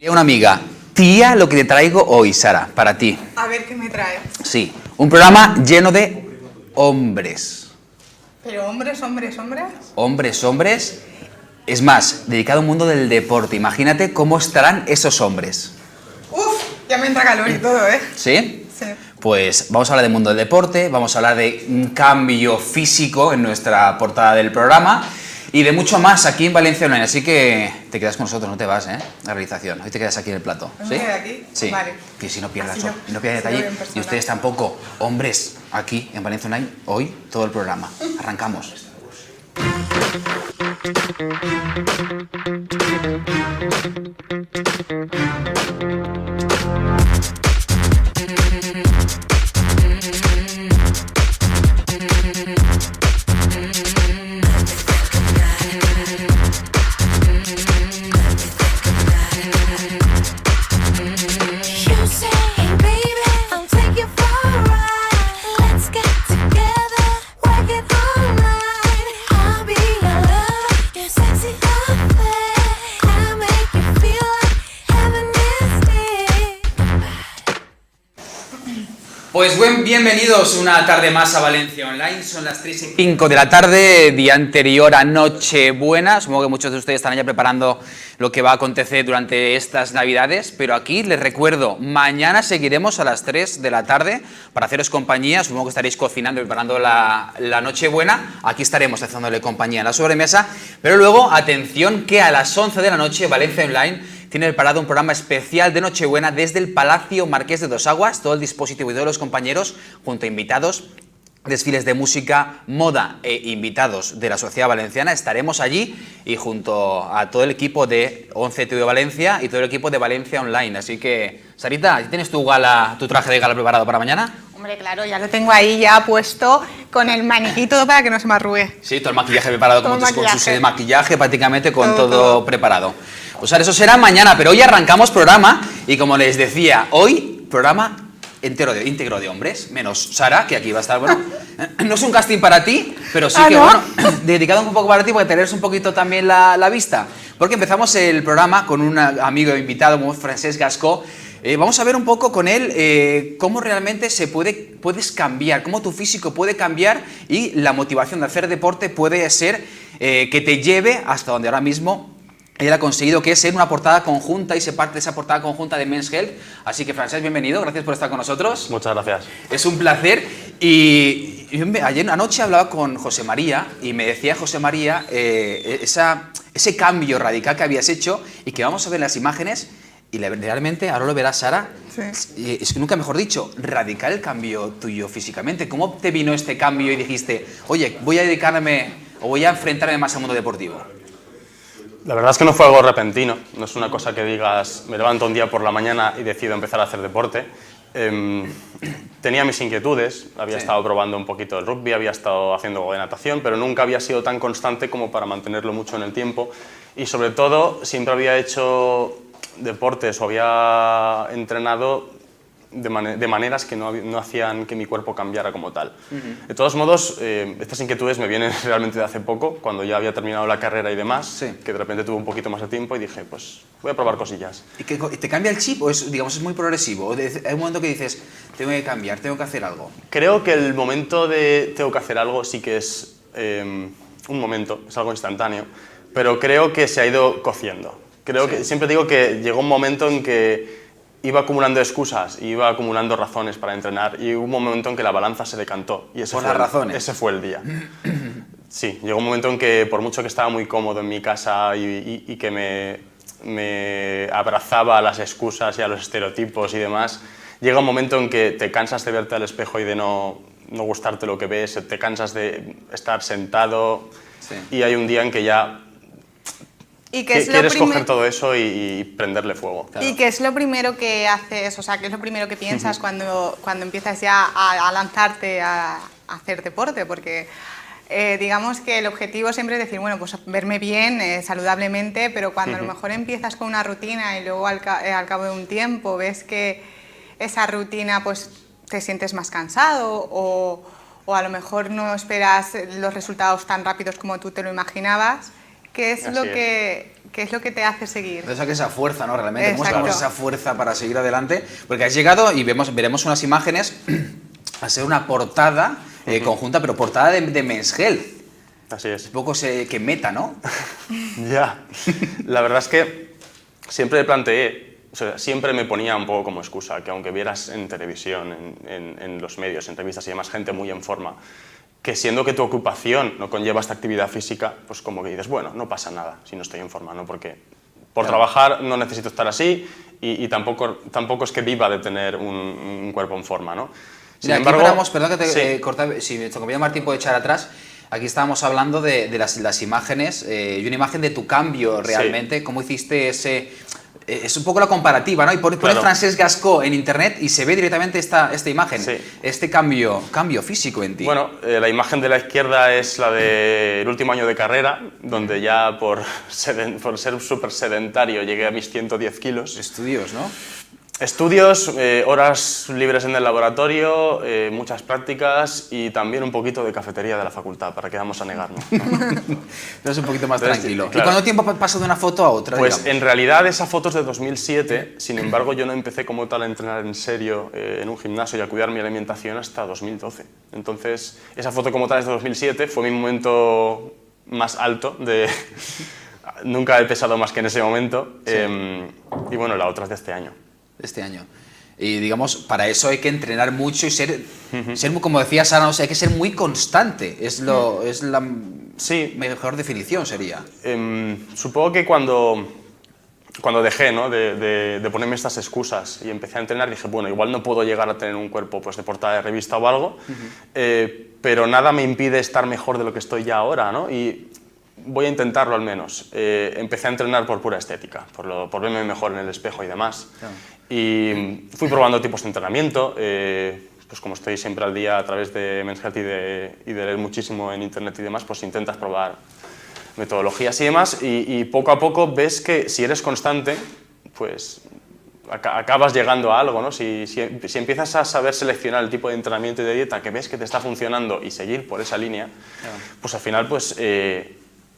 Una amiga, tía, lo que te traigo hoy, Sara, para ti. A ver qué me trae. Sí, un programa lleno de hombres. Pero hombres. Hombres. Es más, dedicado a un mundo del deporte. Imagínate cómo estarán esos hombres. Uf, ya me entra calor y todo, ¿eh? ¿Sí? Sí. Pues vamos a hablar del mundo del deporte, vamos a hablar de un cambio físico en nuestra portada del programa y de mucho más aquí en Valencia Online. Así que te quedas con nosotros, no te vas, ¿eh? La realización. Hoy te quedas aquí en el plato. ¿Me ¿Sí? quedo aquí? Sí. Vale. Que si no pierdas, Así no pierdas así lo detalle. veo en persona. Y ustedes tampoco, hombres, aquí en Valencia Online, hoy todo el programa. Arrancamos. Pues bienvenidos una tarde más a Valencia Online, son las 3:05 de la tarde, día anterior a Nochebuena. Supongo que muchos de ustedes están ya preparando lo que va a acontecer durante estas Navidades, pero aquí les recuerdo, mañana seguiremos a las 3 de la tarde para haceros compañía. Supongo que estaréis cocinando y preparando la Nochebuena. Aquí estaremos haciéndole compañía en la sobremesa, pero luego, atención, que a las 11 de la noche Valencia Online tiene preparado un programa especial de Nochebuena desde el Palacio Marqués de Dos Aguas, todo el dispositivo y todos los compañeros, junto a invitados, desfiles de música, moda e invitados de la sociedad valenciana. Estaremos allí y junto a todo el equipo de 11 TV Valencia y todo el equipo de Valencia Online. Así que, Sarita, ¿tienes tu traje de gala preparado para mañana? Hombre, claro, ya lo tengo ahí ya puesto con el maniquí y todo para que no se me arrugue. Sí, todo el maquillaje preparado, Todo con el su maquillaje. set de maquillaje, prácticamente con Todo. todo preparado. Pues ahora eso será mañana, pero hoy arrancamos programa y como les decía, hoy programa íntegro de hombres, menos Sara, que aquí va a estar, bueno, no es un casting para ti, pero sí que, ¿no? bueno, dedicado un poco para ti, porque tenéis un poquito también la vista. Porque empezamos el programa con un amigo invitado como Francesc Gascó. Vamos a ver un poco con él cómo realmente puedes cambiar, cómo tu físico puede cambiar y la motivación de hacer deporte puede ser que te lleve hasta donde ahora mismo él ha conseguido, que es ser una portada conjunta y ser parte de esa portada conjunta de Men's Health. Así que, Francesc, bienvenido, gracias por estar con nosotros. Muchas gracias. Es un placer. Y ayer anoche hablaba con José María y me decía José María ese cambio radical que habías hecho y que vamos a ver en las imágenes. Y realmente, ahora lo verás, Sara, Sí. es que nunca mejor dicho, radical el cambio tuyo físicamente. ¿Cómo te vino este cambio y dijiste, oye, voy a dedicarme o voy a enfrentarme más al mundo deportivo? La verdad es que no fue algo repentino, no es una cosa que digas, me levanto un día por la mañana y decido empezar a hacer deporte. Tenía mis inquietudes, había estado probando un poquito el rugby, había estado haciendo algo de natación, pero nunca había sido tan constante como para mantenerlo mucho en el tiempo. Y sobre todo, siempre había hecho deportes o había entrenado de maneras que no hacían que mi cuerpo cambiara como tal. De todos modos, estas inquietudes me vienen realmente de hace poco, cuando ya había terminado la carrera y demás, que de repente tuve un poquito más de tiempo y dije, pues voy a probar cosillas. ¿Y te cambia el chip o es muy progresivo? ¿O hay un momento que dices, tengo que cambiar, tengo que hacer algo? Creo que el momento de tengo que hacer algo sí que es un momento, es algo instantáneo, pero creo que se ha ido cociendo. Que siempre digo que llegó un momento en que iba acumulando excusas, iba acumulando razones para entrenar y hubo un momento en que la balanza se decantó. Y ese fue el día. Sí, llegó un momento en que por mucho que estaba muy cómodo en mi casa y que me abrazaba a las excusas y a los estereotipos y demás, llega un momento en que te cansas de verte al espejo y de no gustarte lo que ves, te cansas de estar sentado y hay un día en que ya quieres coger todo eso y prenderle fuego. Claro. ¿Y qué es lo primero que haces, o sea, qué es lo primero que piensas cuando empiezas ya a lanzarte a hacer deporte? Porque digamos que el objetivo siempre es decir, bueno, pues verme bien, saludablemente, pero cuando a lo mejor empiezas con una rutina y luego al cabo de un tiempo ves que esa rutina pues te sientes más cansado o a lo mejor no esperas los resultados tan rápidos como tú te lo imaginabas, ¿Qué es, qué es lo que te hace seguir? Entonces, esa fuerza, ¿no? Realmente, ¿cómo Exacto. sacamos esa fuerza para seguir adelante? Porque has llegado y veremos unas imágenes a ser una portada conjunta, pero portada de Men's Health. Así es. Un poco que meta, ¿no? Ya. La verdad es que siempre planteé, o sea, siempre me ponía un poco como excusa que aunque vieras en televisión, en los medios, en revistas y demás, gente muy en forma, que siendo que tu ocupación no conlleva esta actividad física, pues como que dices, bueno, no pasa nada si no estoy en forma, ¿no? Porque por trabajar no necesito estar así y tampoco es que viva de tener un cuerpo en forma, ¿no? Sin Mira, embargo, aquí paramos, perdón que te sí. corta, si mi compañero Martín puede echar atrás. Aquí estábamos hablando de las imágenes y una imagen de tu cambio realmente, Sí. cómo hiciste ese... Es un poco la comparativa, ¿no? Y pones Claro. Francesc Gascó en internet y se ve directamente esta imagen, Sí. este cambio físico en ti. Bueno, la imagen de la izquierda es la del último año de carrera, donde ya por ser súper sedentario llegué a mis 110 kilos. Estudios, ¿no? Estudios, horas libres en el laboratorio, muchas prácticas y también un poquito de cafetería de la facultad, para que vamos a negarnos. Entonces un poquito más Entonces, tranquilo. claro. ¿Y cuánto tiempo pasa de una foto a otra? Pues digamos? en realidad esa foto es de 2007, sin embargo yo no empecé como tal a entrenar en serio en un gimnasio y a cuidar mi alimentación hasta 2012. Entonces esa foto como tal es de 2007, fue mi momento más alto de... Nunca he pesado más que en ese momento. Sí. Y bueno, la otra es de este año. Este año. Y digamos, para eso hay que entrenar mucho y ser como decía Sara, o sea, hay que ser muy constante. Es la Sí. mejor definición sería. Supongo que cuando dejé, ¿no? de ponerme estas excusas y empecé a entrenar, dije, bueno, igual no puedo llegar a tener un cuerpo pues, de portada de revista o algo, pero nada me impide estar mejor de lo que estoy ya ahora, ¿no? Y voy a intentarlo al menos. Empecé a entrenar por pura estética, por verme mejor en el espejo y demás. Claro. Y fui probando tipos de entrenamiento, pues como estoy siempre al día a través de Men's Health y de leer muchísimo en internet y demás, pues intentas probar metodologías y demás, y poco a poco ves que si eres constante, pues acabas llegando a algo, ¿no? Si empiezas a saber seleccionar el tipo de entrenamiento y de dieta que ves que te está funcionando y seguir por esa línea, pues al final pues,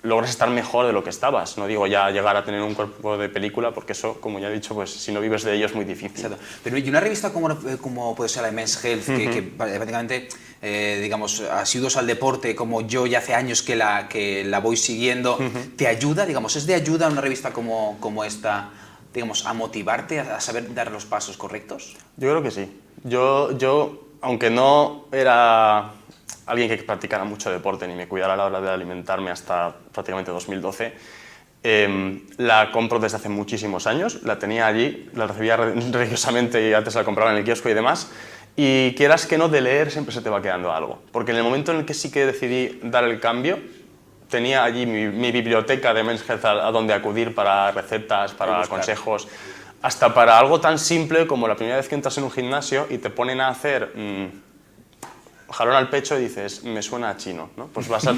logras estar mejor de lo que estabas. No digo ya llegar a tener un cuerpo de película, porque eso, como ya he dicho, pues si no vives de ello es muy difícil. Exacto. Pero y una revista como puede ser la de Men's Health, que prácticamente, digamos, asiduos al deporte, como yo ya hace años que la voy siguiendo, ¿te ayuda? Digamos, ¿es de ayuda una revista como esta, digamos, a motivarte, a saber dar los pasos correctos? Yo creo que sí. Yo aunque no era alguien que practicara mucho deporte ni me cuidara a la hora de alimentarme hasta prácticamente 2012, la compro desde hace muchísimos años, la tenía allí, la recibía religiosamente y antes la compraba en el kiosco y demás, y quieras que no, de leer siempre se te va quedando algo, porque en el momento en el que sí que decidí dar el cambio, tenía allí mi biblioteca de Men's Health a donde acudir para recetas, para consejos, hasta para algo tan simple como la primera vez que entras en un gimnasio y te ponen a hacer jalón al pecho y dices, me suena a chino, ¿no? Pues vas a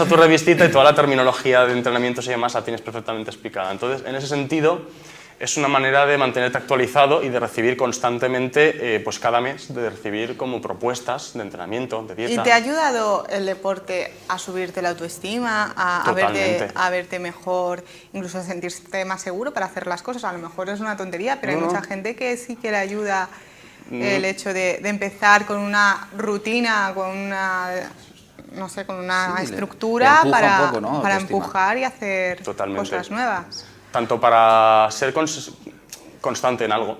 tu revistita y toda la terminología de entrenamientos y demás la tienes perfectamente explicada. Entonces, en ese sentido, es una manera de mantenerte actualizado y de recibir constantemente, pues cada mes, de recibir como propuestas de entrenamiento, de dieta. ¿Y te ha ayudado el deporte a subirte la autoestima, a verte mejor, incluso a sentirte más seguro para hacer las cosas? A lo mejor es una tontería, pero hay mucha gente que sí que le ayuda el hecho de empezar con una rutina, con una, no sé, con una estructura para, un poco, ¿no? para Autoestima. empujar y hacer Totalmente. cosas nuevas. Tanto para ser constante en algo,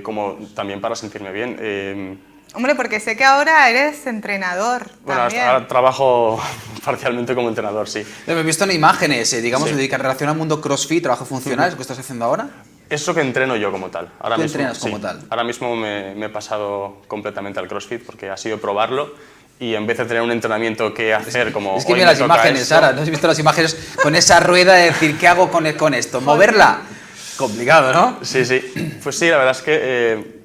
como también para sentirme bien. Hombre, porque sé que ahora eres entrenador Bueno, también. ahora trabajo parcialmente como entrenador, sí. He visto en imágenes, digamos, Sí. en relación al mundo CrossFit, trabajo funcional, ¿es lo que estás haciendo ahora? Eso que entreno yo como tal. Ahora Tú mismo, entrenas como tal. Ahora mismo me he pasado completamente al CrossFit porque ha sido probarlo y en vez de tener un entrenamiento que hacer como... Es que hoy mira me las toca imágenes, esto, Sara, ¿no has visto las imágenes con esa rueda de decir, ¿qué hago con esto? ¿Moverla? Complicado, ¿no? Sí, sí. Pues sí, la verdad es que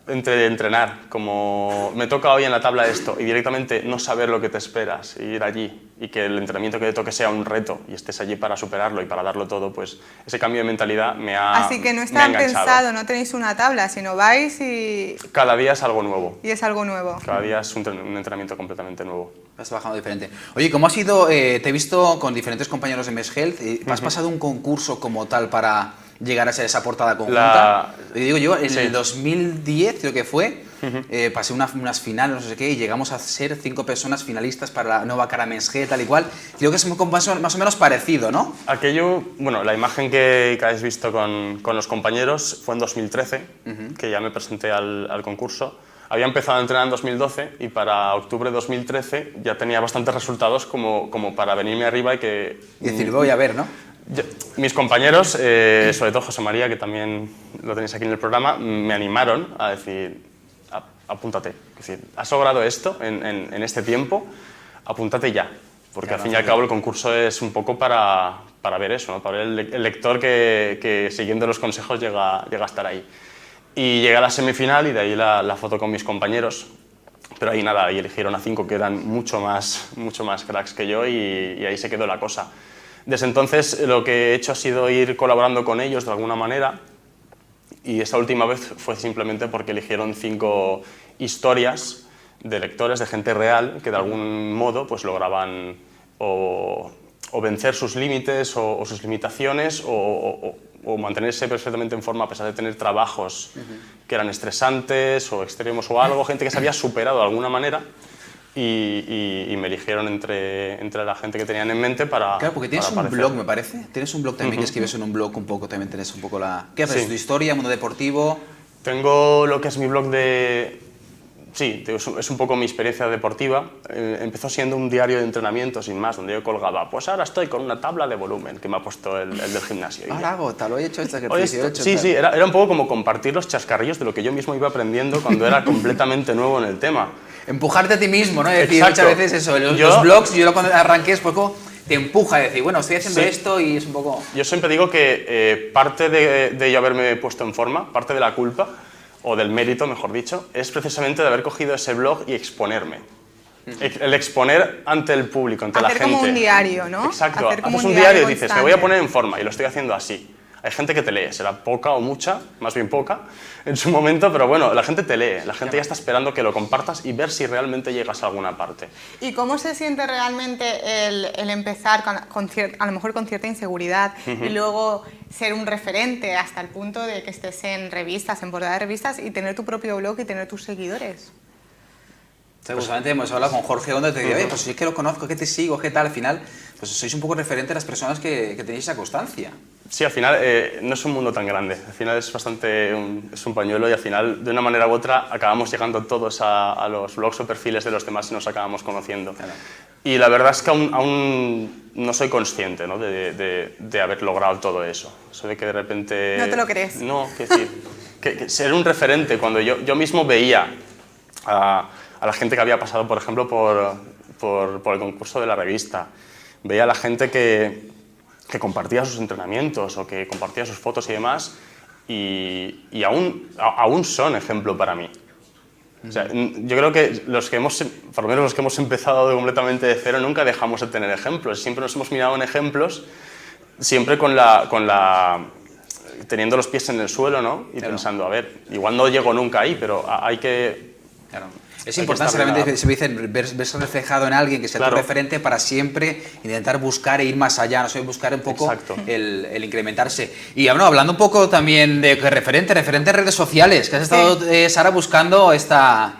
entre entrenar, como me toca hoy en la tabla esto, y directamente no saber lo que te esperas, y ir allí, y que el entrenamiento que te toque sea un reto, y estés allí para superarlo y para darlo todo, pues ese cambio de mentalidad me ha Así que no me ha está enganchado. pensado, no tenéis una tabla, sino vais y Cada día es algo nuevo, es algo nuevo. cada día es un entrenamiento completamente nuevo. Vas trabajando diferente. Oye, ¿cómo ha sido? Te he visto con diferentes compañeros de Mesh Health. ¿Has pasado un concurso como tal para llegar a ser esa portada conjunta? Digo yo, en el 2010 creo que fue, pasé unas finales, no sé qué, y llegamos a ser 5 personas finalistas para la nueva cara Mesh Health, tal y cual. Creo que es más o menos parecido, ¿no? Aquello, bueno, la imagen que habéis visto con los compañeros fue en 2013, que ya me presenté al concurso. Había empezado a entrenar en 2012 y para octubre de 2013 ya tenía bastantes resultados como para venirme arriba y que... Y decir, voy a ver, ¿no? Mis compañeros, sobre todo José María, que también lo tenéis aquí en el programa, me animaron a decir, apúntate. Es decir, has logrado esto en este tiempo, apúntate ya. Porque al fin y al cabo el concurso es un poco para ver eso, ¿no? Para ver el lector que siguiendo los consejos llega a estar ahí. Y llegué a la semifinal y de ahí la foto con mis compañeros. Pero ahí nada, ahí eligieron a 5 que eran mucho más cracks que yo y ahí se quedó la cosa. Desde entonces lo que he hecho ha sido ir colaborando con ellos de alguna manera y esta última vez fue simplemente porque eligieron 5 historias de lectores, de gente real, que de algún modo pues lograban o vencer sus límites o sus limitaciones o mantenerse perfectamente en forma a pesar de tener trabajos que eran estresantes o extremos o algo, gente que se había superado de alguna manera y me eligieron entre la gente que tenían en mente para... Claro, porque tienes para un aparecer. blog, me parece. Tienes un blog también que escribes en un blog un poco, también tienes un poco la... ¿Qué haces? Sí. ¿Tu historia, mundo deportivo? Tengo lo que es mi blog de... Sí, es un poco mi experiencia deportiva. Empezó siendo un diario de entrenamiento, sin más, donde yo colgaba, pues ahora estoy con una tabla de volumen que me ha puesto el del gimnasio. Ahora hago tal, hoy he hecho este Oye, ejercicio, he hecho sí, tal. sí, era un poco como compartir los chascarrillos de lo que yo mismo iba aprendiendo cuando era completamente nuevo en el tema. Empujarte a ti mismo, ¿no? Es decir, Exacto. muchas veces eso, los blogs, yo cuando arranqué es poco, te empuja a decir, bueno, estoy haciendo esto y es un poco... Yo siempre digo que parte de yo haberme puesto en forma, parte de la culpa, o del mérito, mejor dicho, es precisamente de haber cogido ese blog y exponerme. El exponer ante el público, ante la gente. Hacer como un diario, ¿no? Exacto. Hacer como Haces un un diario y diario dices, me voy a constante. poner en forma, y lo estoy haciendo así. Hay gente que te lee, será poca o mucha, más bien poca, en su momento, pero bueno, la gente te lee, la gente ya está esperando que lo compartas y ver si realmente llegas a alguna parte. ¿Y cómo se siente realmente el empezar a lo mejor con cierta inseguridad y luego ser un referente hasta el punto de que estés en revistas, en portada de revistas y tener tu propio blog y tener tus seguidores? Justamente hemos hablado con Jorge Onda y te digo, oye, pues si es que lo conozco, que te sigo, qué tal, al final, pues sois un poco referente a las personas que tenéis esa constancia. Sí, al final no es un mundo tan grande, al final es bastante es un pañuelo y al final de una manera u otra acabamos llegando todos a los blogs o perfiles de los demás y nos acabamos conociendo. Claro. Y la verdad es que aún no soy consciente, ¿no? de haber logrado todo eso. Eso de que de repente... ¿No te lo crees? No, que decir, que ser un referente cuando yo mismo veía a la gente que había pasado, por ejemplo, por el concurso de la revista, veía a la gente que compartía sus entrenamientos o que compartía sus fotos y demás, y aún son ejemplo para mí. O sea, yo creo que por lo menos los que hemos empezado completamente de cero, nunca dejamos de tener ejemplos. Siempre nos hemos mirado en ejemplos, siempre teniendo los pies en el suelo, ¿no? Y pensando, a ver, igual no llego nunca ahí, pero hay que... Claro. Es importante realmente, se dice, verse reflejado en alguien que sea tu referente para siempre intentar buscar e ir más allá, no sé, buscar un poco el incrementarse. Y bueno, hablando un poco también de referentes en redes sociales, que has estado, Sara, buscando esta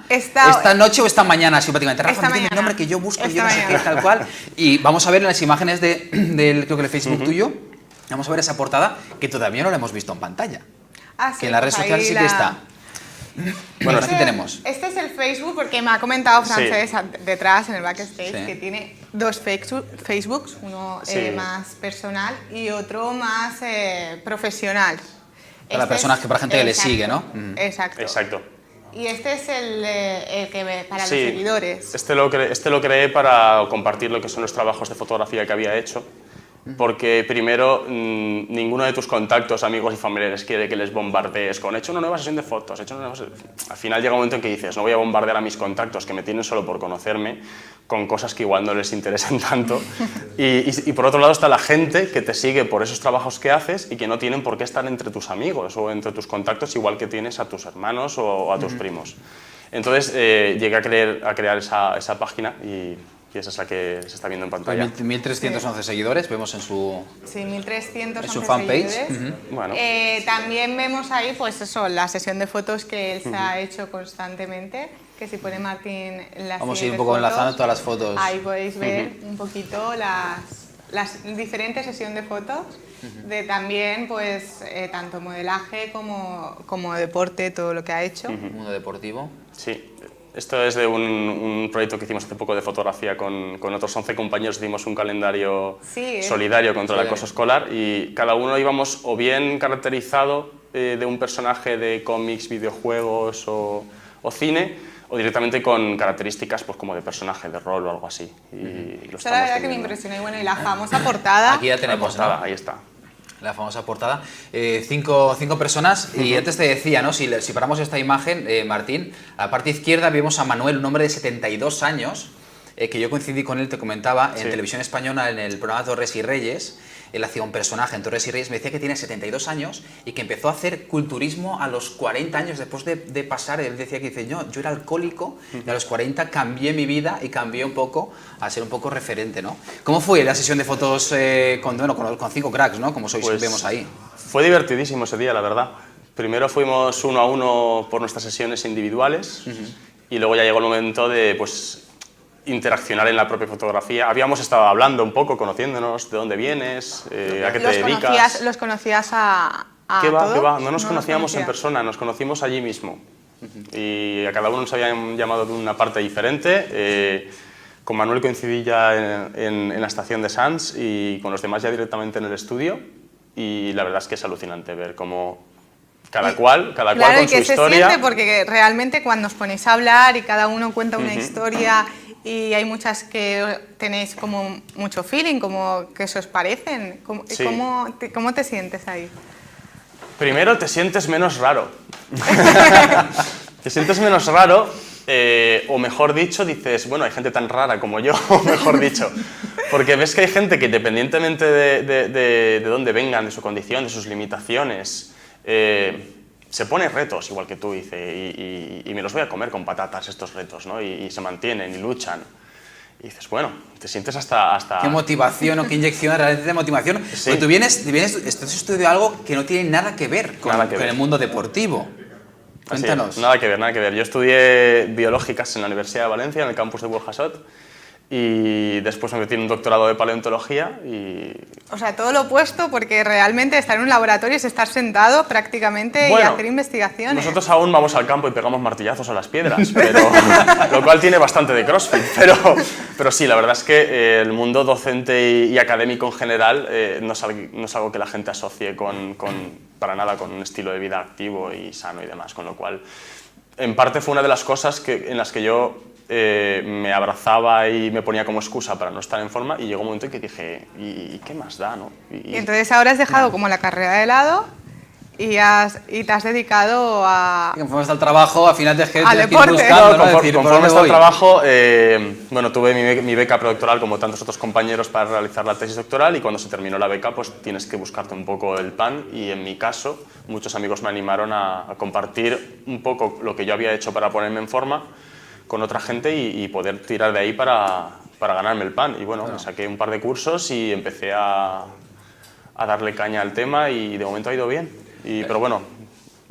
noche o esta mañana, simpáticamente. Rafa, dime el nombre que yo busco, yo no sé qué, tal cual. Y vamos a ver en las imágenes del creo que el Facebook tuyo, vamos a ver esa portada que todavía no la hemos visto en pantalla. Que en las redes sociales sí que está. Bueno, aquí tenemos. Este es el Facebook, porque me ha comentado Francés detrás, en el backstage, que tiene 2 Facebooks, uno más personal y otro más profesional. Para personas para gente que le sigue, ¿no? Exacto. Y este es el que para los seguidores. Este lo creé para compartir lo que son los trabajos de fotografía que había hecho Porque primero, ninguno de tus contactos, amigos y familiares quiere que les bombardees con he hecho una nueva sesión de fotos, he hecho una nueva... Al final llega un momento en que dices, no voy a bombardear a mis contactos que me tienen solo por conocerme con cosas que igual no les interesan tanto. Y por otro lado está la gente que te sigue por esos trabajos que haces y que no tienen por qué estar entre tus amigos o entre tus contactos igual que tienes a tus hermanos o a tus primos. Entonces llegué a crear esa página y esa es la que se está viendo en pantalla. 1.311 seguidores, vemos en su... Sí, 1.311 en su fanpage. seguidores. Bueno. También vemos ahí, pues eso, la sesión de fotos que él se ha hecho constantemente, que si pone Martín las Vamos a ir un siguientes poco fotos, enlazando todas las fotos. ahí podéis ver un poquito las diferentes sesiones de fotos, de también, pues, tanto modelaje como deporte, todo lo que ha hecho. Mundo deportivo. Sí, esto es de un proyecto que hicimos hace poco de fotografía con otros 11 compañeros. Hicimos un calendario solidario contra el acoso escolar y cada uno íbamos o bien caracterizado de un personaje de cómics, videojuegos o cine, o directamente con características pues, como de personaje de rol o algo así. Y lo Eso la verdad que me impresionó. Y bueno, y la famosa portada. Aquí ya tenemos, ¿no? Ahí está. La famosa portada. Cinco personas, y antes te decía, ¿no? Si paramos esta imagen, Martín, a la parte izquierda vemos a Manuel, un hombre de 72 años, que yo coincidí con él, te comentaba, en Televisión Española, en el programa Torres y Reyes. Él hacía un personaje en Torres y Reyes, me decía que tiene 72 años y que empezó a hacer culturismo a los 40 años después de pasar. Él decía que dice, yo era alcohólico y a los 40 cambié mi vida y cambié un poco a ser un poco referente, ¿no? ¿Cómo fue la sesión de fotos con 5 cracks, ¿no? Como sois, Pues, vemos ahí. Fue divertidísimo ese día, la verdad. Primero fuimos 1 a 1 por nuestras sesiones individuales y luego ya llegó el momento de pues, interaccionar en la propia fotografía. Habíamos estado hablando un poco, conociéndonos, de dónde vienes, a qué te dedicas. ¿Los conocías a ¿Qué va? todos? ¿Qué va? No nos los conocíamos en conocías. persona, nos conocimos allí mismo. Y a cada uno nos habían llamado de una parte diferente. Con Manuel coincidí ya en la estación de Sants y con los demás ya directamente en el estudio. Y la verdad es que es alucinante ver cómo cada cual Claro, con y su que se historia. siente, porque realmente cuando os ponéis a hablar y cada uno cuenta una historia y hay muchas que tenéis como mucho feeling, como que se os parecen. Sí. ¿Cómo te sientes ahí? Primero te sientes menos raro. Te sientes menos raro, o mejor dicho, dices, bueno, hay gente tan rara como yo, mejor dicho. Porque ves que hay gente que independientemente de dónde vengan, de su condición, de sus limitaciones, se pone retos, igual que tú, dice, y me los voy a comer con patatas estos retos, ¿no? Y se mantienen y luchan. Y dices, bueno, te sientes hasta... Qué motivación o qué inyección realmente de motivación. Sí. Pero tú estás estudiando algo que no tiene nada que ver con el mundo deportivo. Cuéntanos. Así es, nada que ver, nada que ver. Yo estudié biológicas en la Universidad de Valencia, en el campus de Burjasot, y después me metí en un doctorado de paleontología y... O sea, todo lo opuesto, porque realmente estar en un laboratorio es estar sentado prácticamente y hacer investigaciones. Nosotros aún vamos al campo y pegamos martillazos a las piedras, pero, lo cual tiene bastante de CrossFit. Pero sí, la verdad es que el mundo docente y académico en general no es algo que la gente asocie para nada con un estilo de vida activo y sano y demás, con lo cual, en parte fue una de las cosas en las que yo me abrazaba y me ponía como excusa para no estar en forma, y llegó un momento en que dije, ¿y qué más da, no? Y entonces ahora has dejado como la carrera de lado y te has dedicado a... Conforme está el trabajo, al final te Al deporte. buscando, ¿no? Decir, ¿por Conforme dónde está el voy? trabajo, bueno, tuve mi beca predoctoral como tantos otros compañeros para realizar la tesis doctoral, y cuando se terminó la beca pues tienes que buscarte un poco el pan, y en mi caso muchos amigos me animaron a compartir un poco lo que yo había hecho para ponerme en forma con otra gente y poder tirar de ahí para ganarme el pan. Y bueno, me saqué un par de cursos y empecé a darle caña al tema, y de momento ha ido bien. Pero bueno,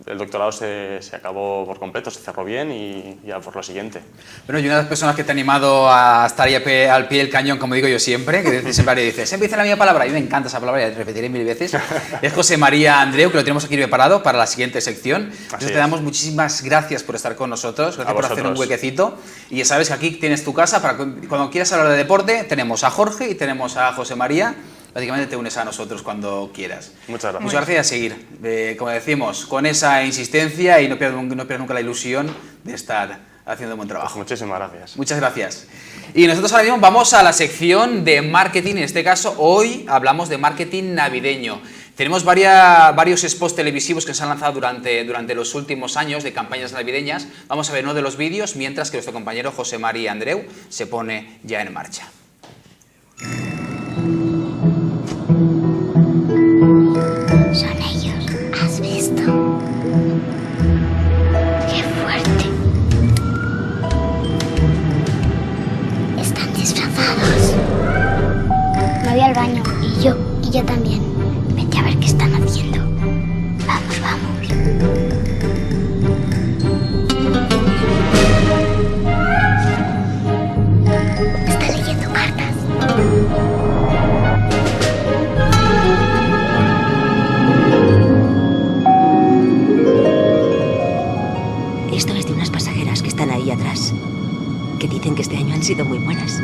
el doctorado se acabó por completo, se cerró bien, y ya por lo siguiente. Bueno, y una de las personas que te ha animado a estar ahí al pie del cañón, como digo yo siempre, que siempre dice, siempre dice la misma palabra, a mí me encanta esa palabra, y la repetiré 1000 veces, es José María Andreu, que lo tenemos aquí preparado para la siguiente sección. Entonces te damos muchísimas gracias por estar con nosotros, gracias por hacer un huequecito, y ya sabes que aquí tienes tu casa, para cuando quieras hablar de deporte, tenemos a Jorge y tenemos a José María. Básicamente te unes a nosotros cuando quieras. Muchas gracias. Muchas gracias, a seguir, como decimos, con esa insistencia, y no pierdas nunca la ilusión de estar haciendo un buen trabajo. Pues muchísimas gracias. Muchas gracias. Y nosotros ahora mismo vamos a la sección de marketing. En este caso, hoy hablamos de marketing navideño. Tenemos varios spots televisivos que se han lanzado durante los últimos años de campañas navideñas. Vamos a ver uno de los vídeos mientras que nuestro compañero José María Andreu se pone ya en marcha. Son ellos, ¿has visto? ¡Qué fuerte! Están disfrazados. Me voy al baño. Y yo también. Vete a ver qué están haciendo. Vamos, vamos. Está leyendo cartas. Esto es de unas pasajeras que están ahí atrás, que dicen que este año han sido muy buenas.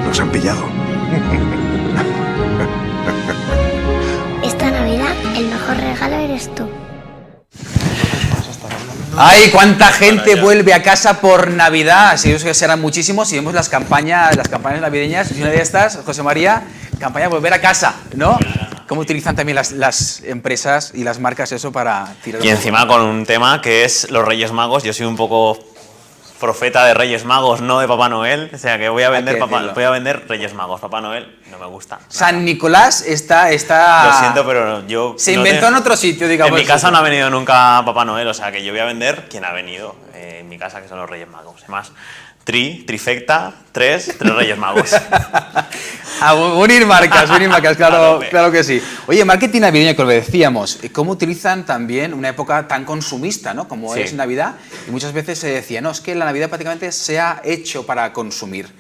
Nos han pillado. Esta Navidad el mejor regalo eres tú. ¡Ay, cuánta gente vuelve a casa por Navidad! Sí, que serán muchísimos. Si vemos las campañas navideñas, y una de estas, José María, campaña Volver a Casa, ¿no? ¿Cómo utilizan también las empresas y las marcas eso para tirar? Y encima con un tema que es los Reyes Magos. Yo soy un poco profeta de Reyes Magos, no de Papá Noel. O sea que voy a vender Reyes Magos. Papá Noel no me gusta. San Nicolás está... Lo siento, pero yo... Se inventó en otro sitio, digamos. En mi casa no ha venido nunca Papá Noel, o sea que yo voy a vender quien ha venido en mi casa, que son los Reyes Magos. Además, trifecta, tres Reyes Magos. Unir marcas, claro que sí. Oye, marketing navideño, que lo decíamos, ¿cómo utilizan también una época tan consumista, ¿no? Como Sí. es Navidad? Y muchas veces se decía, no, es que la Navidad prácticamente se ha hecho para consumir.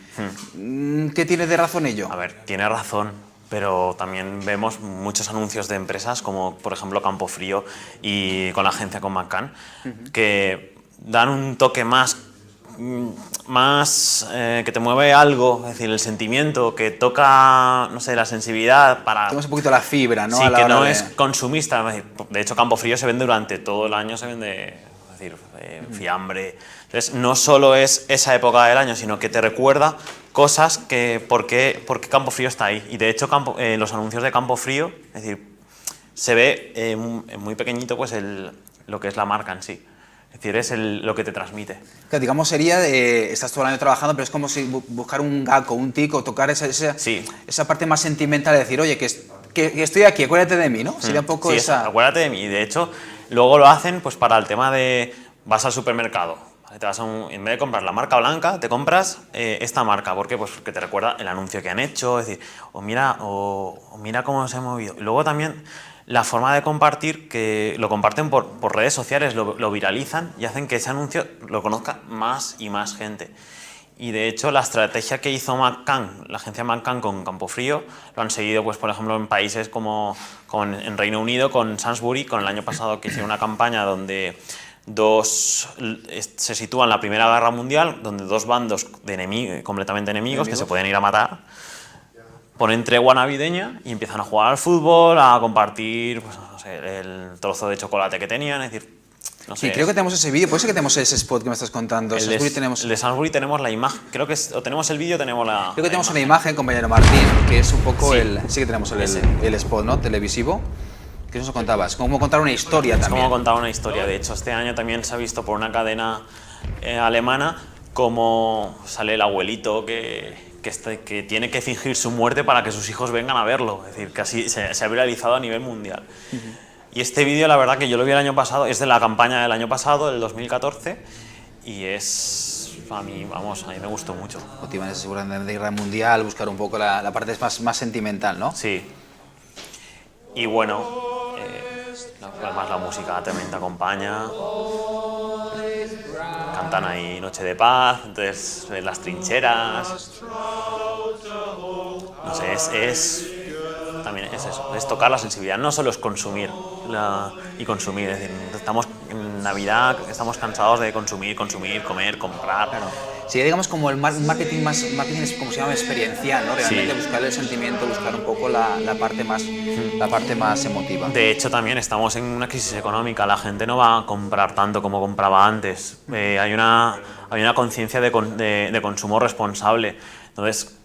¿Qué tiene de razón ello? A ver, tiene razón, pero también vemos muchos anuncios de empresas como, por ejemplo, Campofrío y con la agencia con McCann, que dan un toque más que te mueve algo, es decir, el sentimiento, que toca, no sé, la sensibilidad para... Tenemos un poquito la fibra, ¿no? Sí, A la que hora no de... es consumista. De hecho, Campofrío se vende durante todo el año, se vende, es decir, fiambre. Entonces, no solo es esa época del año, sino que te recuerda cosas que por qué Campofrío está ahí. Y de hecho, los anuncios de Campofrío, es decir, se ve muy pequeñito pues lo que es la marca en sí. Es decir, es lo que te transmite. Que digamos sería, estás todo el año trabajando, pero es como si buscar un gag o un tic o tocar esa parte más sentimental de decir, oye, que estoy aquí, acuérdate de mí, ¿no? Sería un poco sí, esa... acuérdate de mí. Y de hecho, luego lo hacen pues para el tema de... Vas al supermercado, ¿vale? Te vas en vez de comprar la marca blanca, te compras esta marca. ¿Por qué? Pues porque te recuerda el anuncio que han hecho, es decir, o mira cómo se ha movido. Y luego también... la forma de compartir, que lo comparten por redes sociales, lo viralizan y hacen que ese anuncio lo conozca más y más gente. Y de hecho la estrategia que hizo McCann, la agencia McCann con Campofrío, lo han seguido pues, por ejemplo en países como en Reino Unido con Sainsbury, con el año pasado que hicieron una campaña donde se sitúa en la Primera Guerra Mundial, donde dos bandos completamente enemigos que se pueden ir a matar, ponen tregua navideña y empiezan a jugar al fútbol, a compartir pues, no sé, el trozo de chocolate que tenían, es decir, no sé. Sí, creo que tenemos ese vídeo, puede ser que tenemos ese spot que me estás contando. El de Sainsbury tenemos la imagen, creo que o tenemos el vídeo o tenemos la... Creo que tenemos una imagen, compañero Martín, que es un poco Sí. Sí que tenemos el spot, ¿no? Televisivo. ¿Qué nos contabas? Cómo contar una historia Es también. como contar una historia. De hecho, este año también se ha visto por una cadena alemana cómo sale el abuelito que tiene que fingir su muerte para que sus hijos vengan a verlo. Es decir, que así se ha viralizado a nivel mundial. Y este vídeo, la verdad que yo lo vi el año pasado, es de la campaña del año pasado, del 2014, y es... A mí me gustó mucho. Motivan esa Segunda Guerra Mundial, buscar un poco la parte más sentimental, ¿no? Sí. Y bueno, además la música también te acompaña. Cantan ahí Noche de Paz, entonces las trincheras. No sé, es también es eso, es tocar la sensibilidad, no solo es consumir y consumir, es decir, estamos en Navidad, estamos cansados de consumir, comer, comprar. Claro. Sería, digamos, como un marketing es como se llama, experiencial, ¿no? Realmente Sí. buscar el sentimiento, buscar un poco la parte más emotiva. De hecho, también estamos en una crisis económica, la gente no va a comprar tanto como compraba antes, hay una conciencia de consumo responsable, entonces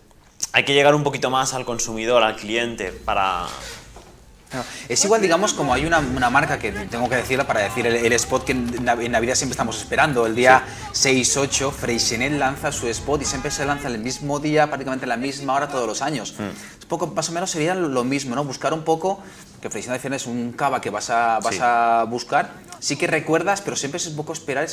hay que llegar un poquito más al consumidor, al cliente, para... Claro. Es igual, digamos, como hay una marca que tengo que decirla para decir el spot que en Navidad siempre estamos esperando. El día 6-8, Freixenet lanza su spot y siempre se lanza el mismo día, prácticamente a la misma hora todos los años. Es poco, más o menos sería lo mismo, ¿no? Buscar un poco, que Freixenet es un cava que vas a buscar, sí que recuerdas, pero siempre es un poco esperar,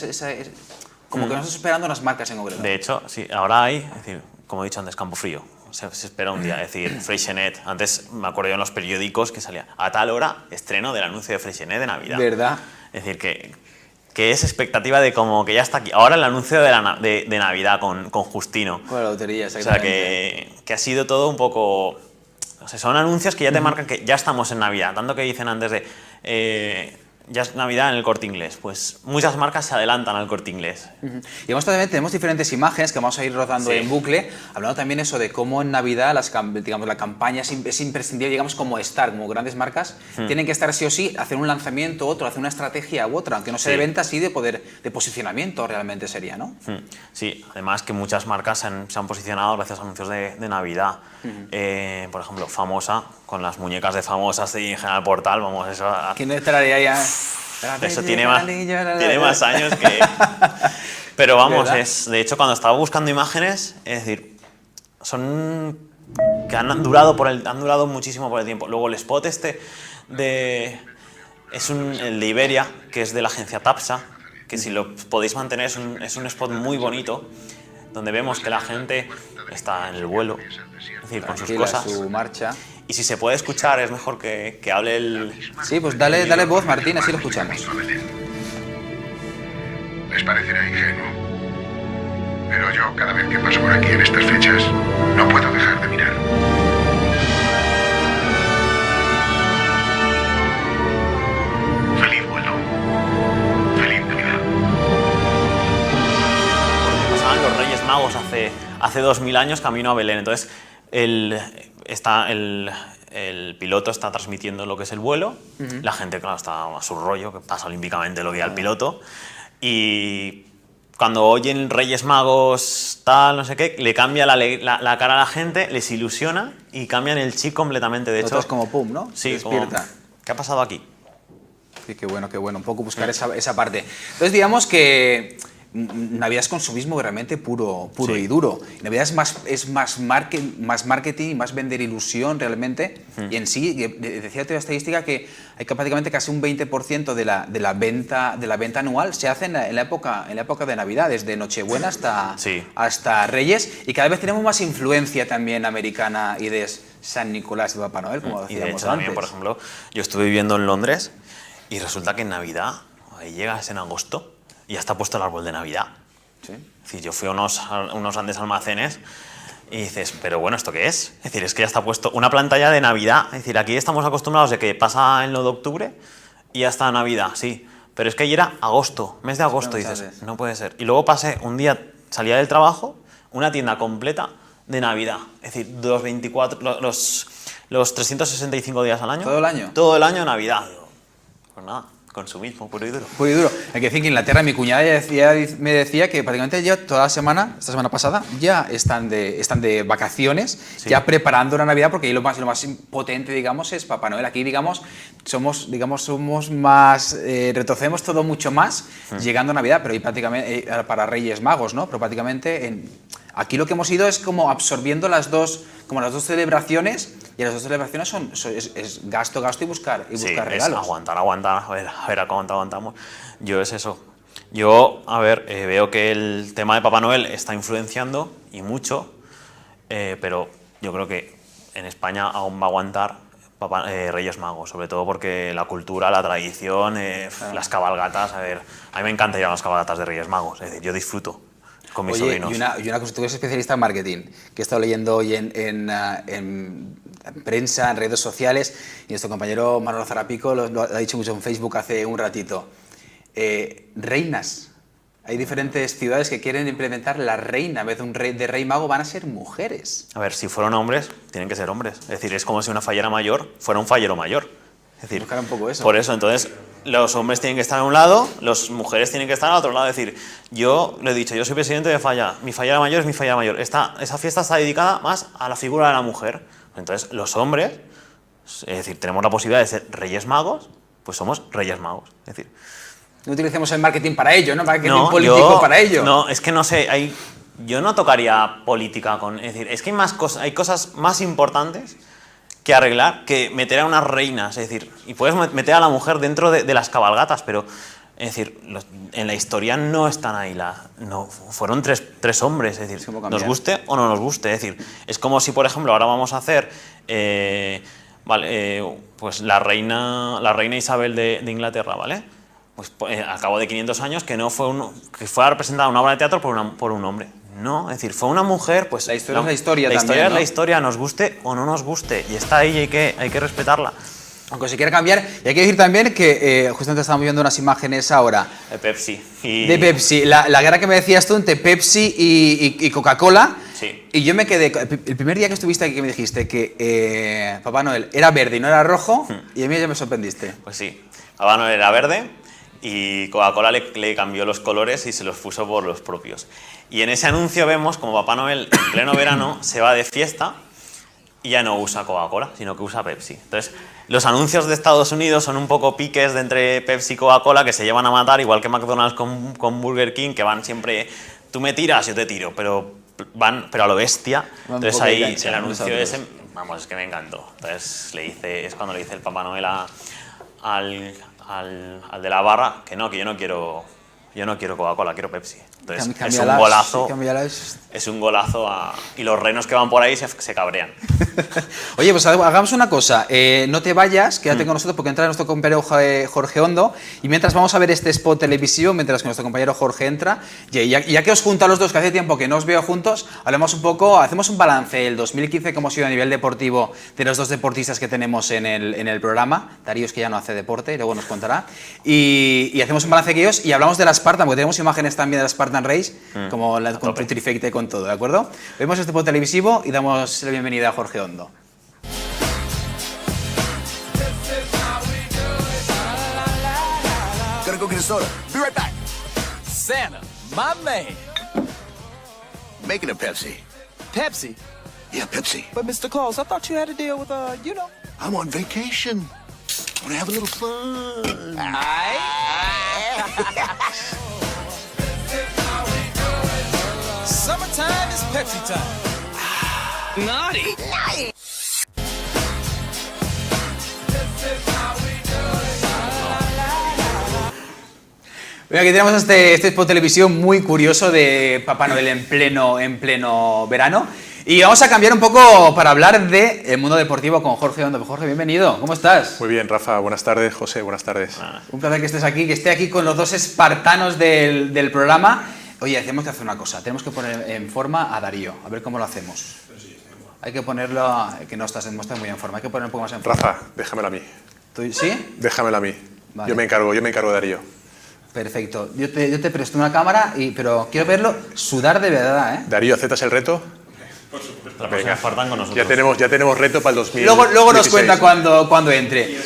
como que no estás esperando unas marcas en concreto. De hecho, sí, ahora hay, es decir, como he dicho antes, Campo Frío. Se espera un día, es decir, Freixenet. Antes me acuerdo yo en los periódicos que salía a tal hora estreno del anuncio de Freixenet de Navidad. ¿Verdad? Es decir, que es expectativa de como que ya está aquí. Ahora el anuncio de Navidad con Justino. Con la lotería, O sea, exactamente. que ha sido todo un poco... O sea, son anuncios que ya te marcan que ya estamos en Navidad. Tanto que dicen antes de... ya es Navidad en el Corte Inglés. Pues muchas marcas se adelantan al Corte Inglés. Y además también tenemos diferentes imágenes que vamos a ir rodando Sí. en bucle, hablando también eso de cómo en Navidad digamos, la campaña es imprescindible, digamos, como estar, como grandes marcas, tienen que estar sí o sí, hacer un lanzamiento, otro, hacer una estrategia u otra, aunque no sea de Sí. venta, sí de posicionamiento realmente sería, ¿no? Sí, además que muchas marcas se han posicionado gracias a anuncios de Navidad. Por ejemplo, Famosa, con las muñecas de Famosas y en General Portal, vamos, eso... ¿Quién estaría ya? Eso tiene más años que... Pero vamos, ¿verdad? de hecho, cuando estaba buscando imágenes, es decir, son... que han durado muchísimo por el tiempo. Luego el spot el de Iberia, que es de la agencia Tapsa, que si lo podéis mantener es un spot muy bonito, donde vemos que la gente está en el vuelo, es decir, con sus Tranquila, cosas. su marcha. Y si se puede escuchar, es mejor que hable el... Sí, pues dale voz, Martín, así lo escuchamos. Les parecerá ingenuo. Pero yo, cada vez que paso por aquí en estas fechas, no puedo dejar de mirar. Feliz vuelo. Feliz Navidad. Pasaban los Reyes Magos hace 2000 años camino a Belén. Entonces, el piloto está transmitiendo lo que es el vuelo. La gente, claro, está a su rollo, que pasa olímpicamente lo que al piloto. Y cuando oyen Reyes Magos, tal, no sé qué, le cambia la cara a la gente, les ilusiona y cambian el chip completamente. De hecho, Nosotros como pum, ¿no? sí, Despierta. ¿qué ha pasado aquí? Sí, qué bueno, un poco buscar esa parte. Entonces, digamos que Navidad es consumismo realmente puro Sí. y duro. Navidad es más marketing, más vender ilusión realmente. Y en sí, decía otra estadística que hay que prácticamente casi un 20% de la venta anual se hace en la época de Navidad, desde Nochebuena Sí. hasta Reyes. Y cada vez tenemos más influencia también americana y de San Nicolás y Papá Noel, como Y de decíamos hecho también, antes. por ejemplo, yo estuve viviendo en Londres y resulta que en Navidad, ahí llegas en agosto y ya está puesto el árbol de Navidad. Sí. Es decir, yo fui a unos grandes almacenes y dices, pero bueno, ¿esto qué es? Es decir, es que ya está puesto una pantalla de Navidad. Es decir, aquí estamos acostumbrados de que pasa en lo de octubre y ya está Navidad, sí. Pero es que ahí era agosto, mes de agosto, y dices, sabes. no puede ser. Y luego pasé un día, salía del trabajo, una tienda completa de Navidad. Es decir, los 365 días al año. ¿Todo el año? Todo el año Navidad. Digo, pues nada, consumismo puro y duro. Puro y duro. Hay que decir que en Inglaterra mi cuñada me decía que prácticamente ya toda la semana, esta semana pasada, ya están de vacaciones, Sí. ya preparando la Navidad, porque ahí lo más potente, digamos, es Papá Noel. Aquí, digamos, somos más, retrocedemos todo mucho más llegando a Navidad, pero ahí prácticamente para Reyes Magos, ¿no? Pero prácticamente aquí lo que hemos ido es como absorbiendo las dos celebraciones, y las dos celebraciones es gasto y buscar Sí, regalos. es aguantar, a ver a cuánto aguantamos. Yo es eso. Yo, a ver, veo que el tema de Papá Noel está influenciando, y mucho, pero yo creo que en España aún va a aguantar Reyes Magos, sobre todo porque la cultura, la tradición, las cabalgatas, a ver, a mí me encanta ir a las cabalgatas de Reyes Magos, es decir, yo disfruto. con mis Oye, sobrinos. y una cosa, tú eres especialista en marketing, que he estado leyendo hoy en prensa, en redes sociales, y nuestro compañero Manolo Zarapico lo ha dicho mucho en Facebook hace un ratito. Reinas. Hay diferentes ciudades que quieren implementar la reina. En vez de un rey, de rey mago van a ser mujeres. A ver, si fueron hombres, tienen que ser hombres. Es decir, es como si una fallera mayor fuera un fallero mayor. Es decir, Buscar un poco eso. por eso, entonces, los hombres tienen que estar a un lado, las mujeres tienen que estar al otro lado. Es decir, yo le he dicho, yo soy presidente de Falla, mi fallera mayor es mi fallera mayor. Esa fiesta está dedicada más a la figura de la mujer. Entonces, los hombres, es decir, tenemos la posibilidad de ser reyes magos, pues somos reyes magos. Es decir, No utilicemos el marketing para ello, ¿no? Marketing político para ello. No, es que no sé, yo no tocaría política con... Es decir, es que hay cosas más importantes que arreglar que meter a unas reinas. Es decir, y puedes meter a la mujer dentro de las cabalgatas, pero... Es decir, en la historia no están ahí fueron tres hombres, es decir, nos guste o no nos guste. Es decir, es como si, por ejemplo, ahora vamos a hacer pues la reina Isabel de Inglaterra, ¿vale? Pues al cabo de 500 años que fue representada una obra de teatro por un hombre. No, es decir, fue una mujer, pues... La historia es la historia también, también, es ¿no? la historia, nos guste o no nos guste. Y está ahí y hay que respetarla. Aunque se quiera cambiar. Y hay que decir también que justamente estamos viendo unas imágenes ahora. De Pepsi. De Pepsi. La guerra que me decías tú entre Pepsi y Coca-Cola. Sí. Y yo me quedé... El primer día que estuviste aquí que me dijiste que Papá Noel era verde y no era rojo, y a mí ya me sorprendiste. Pues sí. Papá Noel era verde y Coca-Cola le cambió los colores y se los puso por los propios. Y en ese anuncio vemos como Papá Noel en pleno verano se va de fiesta y ya no usa Coca-Cola, sino que usa Pepsi. Entonces, los anuncios de Estados Unidos son un poco piques de entre Pepsi y Coca-Cola que se llevan a matar, igual que McDonald's con Burger King, que van siempre, tú me tiras, yo te tiro, pero a lo bestia. Entonces ahí el anuncio ese, vamos, es que me encantó. Entonces es cuando le dice el Papá Noel al de la barra que yo no quiero Coca-Cola, quiero Pepsi. Entonces es un golazo. Es un golazo y los renos que van por ahí se cabrean. Oye, pues hagamos una cosa. No te vayas, quédate con nosotros porque entra nuestro compañero Jorge Hondo. Y mientras vamos a ver este spot televisivo, mientras que nuestro compañero Jorge entra, y ya que os junto a los dos, que hace tiempo que no os veo juntos, hablemos un poco, hacemos un balance del 2015, cómo ha sido a nivel deportivo de los dos deportistas que tenemos en el programa. Darío es que ya no hace deporte, y luego nos contará. Y hacemos un balance de ellos y hablamos de la Spartan, porque tenemos imágenes también de la Spartan Race, como con Trifecta y con todo, ¿de acuerdo? Vemos este spot televisivo y damos la bienvenida a Jorge Hondo. Gotta go get a soda. Be right back. Santa, my man. Making a Pepsi. Pepsi? Yeah, Pepsi. But Mr. Claus, I thought you had to deal with, I'm on vacation. I want to have a little fun. Summertime is Pepsi time. Naughty. Bueno, aquí tenemos este spot televisión muy curioso de Papá Noel en pleno verano. Y vamos a cambiar un poco para hablar del mundo deportivo con Jorge Hondo. Jorge, bienvenido. ¿Cómo estás? Muy bien, Rafa. Buenas tardes. José, buenas tardes. Un placer que estés aquí, que esté aquí con los dos espartanos del programa. Oye, tenemos que hacer una cosa. Tenemos que poner en forma a Darío. A ver cómo lo hacemos. Hay que ponerlo, que no estás muy en forma. Hay que poner un poco más en forma. Rafa, déjamelo a mí. ¿Sí? Déjamelo a mí. Vale. Yo me encargo de Darío. Perfecto. Yo te presto una cámara, pero quiero verlo sudar de verdad, ¿eh? Darío, ¿aceptas el reto? Por supuesto. La próxima Spartan con nosotros. Ya tenemos reto para el 2000. Luego nos cuenta cuando entre.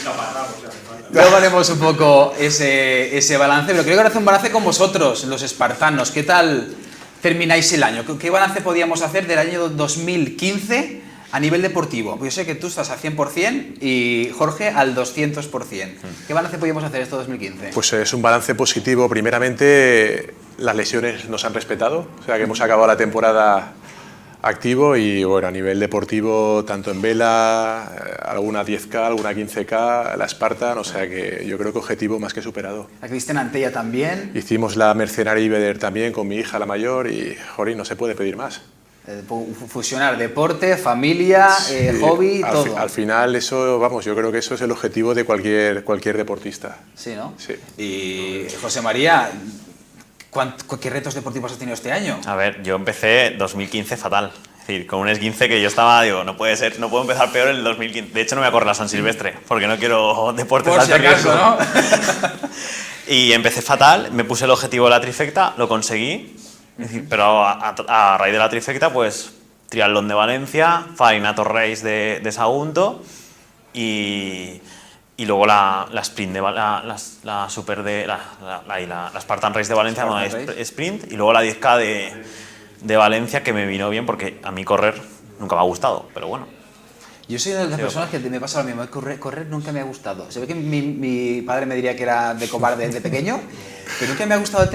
Luego haremos un poco ese balance, pero creo que ahora hacer un balance con vosotros, los espartanos. ¿Qué tal termináis el año? ¿Qué balance podíamos hacer del año 2015 a nivel deportivo? Pues yo sé que tú estás al 100% y Jorge al 200%. ¿Qué balance podíamos hacer esto 2015? Pues es un balance positivo. Primeramente, las lesiones nos han respetado. O sea, que hemos acabado la temporada activo y bueno, a nivel deportivo, tanto en vela, alguna 10K, alguna 15K, la Spartan, o sea que yo creo que objetivo más que superado. La Cristian Antella también. Hicimos la Mercenari Ibeder también con mi hija, la mayor, y joder, no se puede pedir más. Fusionar deporte, familia, hobby, todo. Al final eso, vamos, yo creo que eso es el objetivo de cualquier deportista. Sí, ¿no? Sí. Y José María, ¿Qué retos deportivos has tenido este año? A ver, yo empecé 2015 fatal. Es decir, con un esguince que yo estaba, digo, no puede ser, no puedo empezar peor en el 2015. De hecho, no voy a correr la San Silvestre, porque no quiero deportes Por si alto acaso, riesgo. ¿no? Y empecé fatal, me puse el objetivo de la trifecta, lo conseguí, es decir, pero a raíz de la trifecta, pues, triatlón de Valencia, Farinato Race de Sagunto y luego la sprint de la super de la Spartan Race de Valencia, no, sprint, y luego la 10K de Valencia, que me vino bien porque a mí correr nunca me ha gustado, pero bueno. Yo soy una de las personas que me pasa lo mismo, correr nunca me ha gustado. Se ve que mi padre me diría que era de cobarde desde pequeño, pero nunca me ha gustado el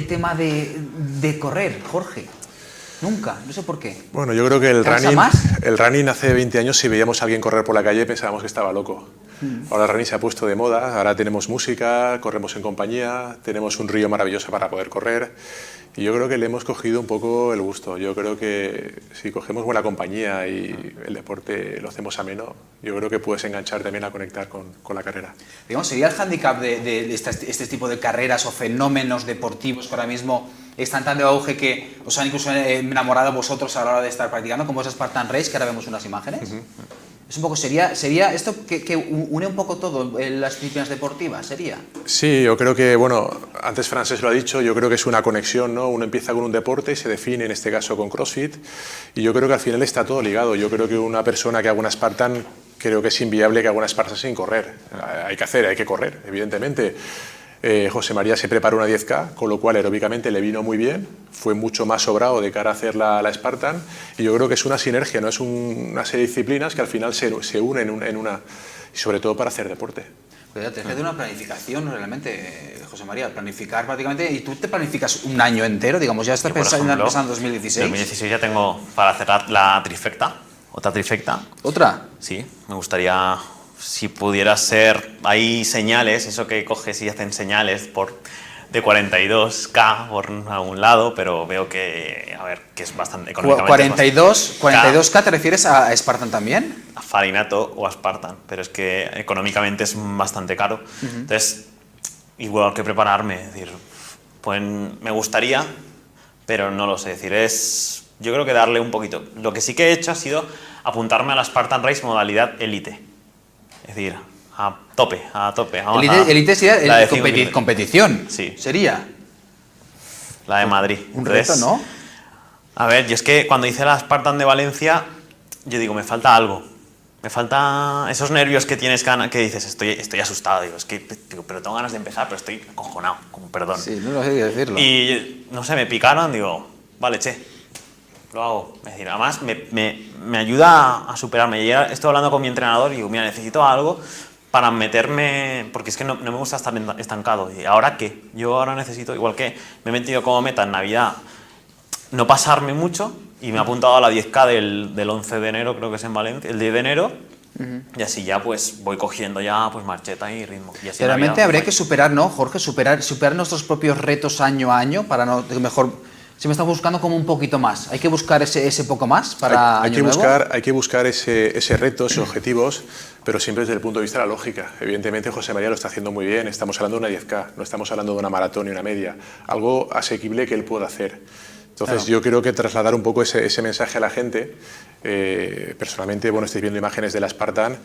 tema de correr, Jorge. Nunca, no sé por qué. Bueno, yo creo que el running hace 20 años, si veíamos a alguien correr por la calle, pensábamos que estaba loco. Ahora el running se ha puesto de moda, ahora tenemos música, corremos en compañía, tenemos un río maravilloso para poder correr y yo creo que le hemos cogido un poco el gusto. Yo creo que si cogemos buena compañía y el deporte lo hacemos ameno, yo creo que puedes enganchar también a conectar con la carrera. Digamos, ¿sería el hándicap de este tipo de carreras o fenómenos deportivos que ahora mismo están tan de auge que os han incluso enamorado vosotros a la hora de estar practicando, como es Spartan Race, que ahora vemos unas imágenes? Es un poco, ¿sería esto que une un poco todo en las disciplinas deportivas? ¿Sería? Sí, yo creo que, bueno, antes Francés lo ha dicho, yo creo que es una conexión, ¿no? Uno empieza con un deporte y se define, en este caso, con CrossFit, y yo creo que al final está todo ligado. Yo creo que una persona que haga una Spartan, creo que es inviable que haga una Spartan sin correr. Hay que correr, evidentemente. José María se preparó una 10K, con lo cual aeróbicamente le vino muy bien, fue mucho más sobrado de cara a hacer la Spartan, y yo creo que es una sinergia, ¿no? Es una serie de disciplinas que al final se unen en una, y sobre todo para hacer deporte. Pero tienes que hacer una planificación realmente, José María, planificar prácticamente, y tú te planificas un año entero, digamos, ya estás pensando en 2016. 2016 ya tengo para cerrar la trifecta, otra trifecta. ¿Otra? Sí, me gustaría... Si pudiera ser, hay señales, eso que coges y hacen señales de 42K por algún lado, pero veo que, a ver, que es bastante económicamente. 42K, ¿te refieres a Spartan también? A Farinato o a Spartan, pero es que económicamente es bastante caro. Entonces, igual que prepararme, es decir, pues me gustaría, pero no lo sé, es decir, yo creo que darle un poquito. Lo que sí que he hecho ha sido apuntarme a la Spartan Race modalidad élite. Es decir, a tope. Elite sería competición, sí. Sería. La de Madrid. Un reto, ¿no? A ver, yo es que cuando hice la Spartan de Valencia, yo digo, me falta algo. Me falta esos nervios que tienes que dices, estoy asustado. Digo, pero tengo ganas de empezar, pero estoy acojonado, con perdón. Sí, no lo sé decirlo. Y, no sé, me picaron, digo, vale, lo hago. Es decir, además me ayuda a superarme. Y estoy hablando con mi entrenador y digo, mira, necesito algo para meterme, porque es que no me gusta estar estancado. Y ¿ahora qué? Yo ahora necesito, igual que me he metido como meta en Navidad, no pasarme mucho, y me he apuntado a la 10K del 11 de enero, creo que es en Valencia, el 10 de enero, y así ya pues voy cogiendo ya pues marcheta y ritmo. Y así realmente Navidad, habría que superar, ¿no, Jorge? Superar nuestros propios retos año a año para no mejor. Si me estás buscando como un poquito más, ¿hay que buscar ese poco más para año nuevo? Hay que buscar ese reto, esos objetivos, pero siempre desde el punto de vista de la lógica. Evidentemente José María lo está haciendo muy bien, estamos hablando de una 10K, no estamos hablando de una maratón ni una media, algo asequible que él pueda hacer. Entonces claro, yo creo que trasladar un poco ese mensaje a la gente, personalmente, bueno, estáis viendo imágenes de la Spartan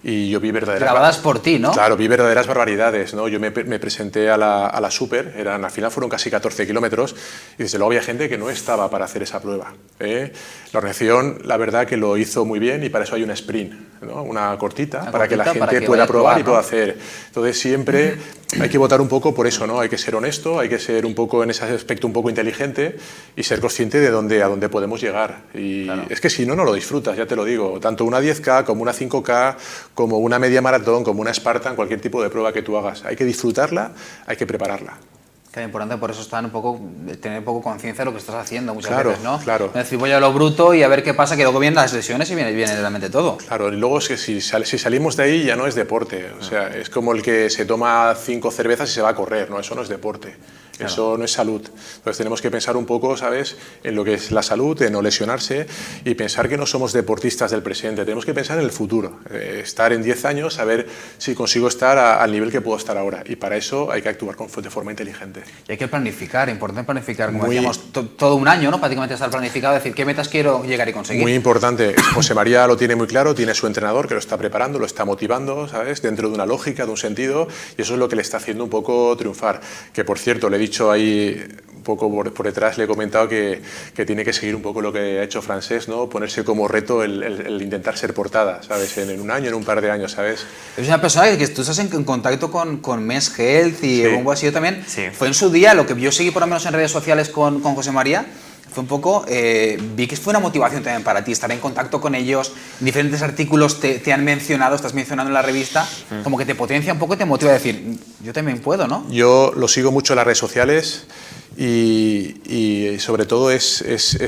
y yo vi verdaderas... Grabadas por ti, ¿no? Claro, vi verdaderas barbaridades, ¿no? Yo me presenté a la Super, al final fueron casi 14 kilómetros y desde luego había gente que no estaba para hacer esa prueba. La organización, la verdad que lo hizo muy bien y para eso hay una sprint, ¿no? Una cortita, para que la gente pueda probar y pueda hacer. Entonces siempre hay que votar un poco por eso, ¿no? Hay que ser honesto, hay que ser un poco en ese aspecto un poco inteligente y ser consciente de a dónde podemos llegar. Y claro, es que si no, no lo disfrutas, ya te lo digo. Tanto una 10K como una 5K, como una media maratón, como una Spartan, cualquier tipo de prueba que tú hagas. Hay que disfrutarla, hay que prepararla. Que es importante, por eso tener un poco conciencia de lo que estás haciendo muchas veces, ¿no? Claro. Es decir, voy a lo bruto y a ver qué pasa, que luego vienen las lesiones y viene realmente todo. Claro, y luego es que si salimos de ahí ya no es deporte. O sea, es como el que se toma 5 cervezas y se va a correr, ¿no? Eso no es deporte. Eso no es salud. Entonces tenemos que pensar un poco, ¿sabes?, en lo que es la salud, en no lesionarse y pensar que no somos deportistas del presente. Tenemos que pensar en el futuro, estar en 10 años, saber si consigo estar al nivel que puedo estar ahora. Y para eso hay que actuar de forma inteligente. Y hay que planificar, importante planificar, como decíamos, todo un año, ¿no? Prácticamente estar planificado, decir qué metas quiero llegar y conseguir. Muy importante. José María lo tiene muy claro, tiene su entrenador que lo está preparando, lo está motivando, ¿sabes?, dentro de una lógica, de un sentido, y eso es lo que le está haciendo un poco triunfar. Que, por cierto, le he dicho ahí un poco por detrás, le he comentado que tiene que seguir un poco lo que ha hecho Francesc, ¿no? Ponerse como reto el intentar ser portada, ¿sabes?, en un año, en un par de años, ¿sabes? Es una persona que tú estás en contacto con Men's Health y Bombo así también. Sí. Fue en su día, lo que yo seguí por lo menos en redes sociales con José María, fue un poco, vi que fue una motivación también para ti, estar en contacto con ellos, diferentes artículos te han mencionado, estás mencionando en la revista, como que te potencia un poco y te motiva a decir, yo también puedo, ¿no? Yo lo sigo mucho en las redes sociales y sobre todo es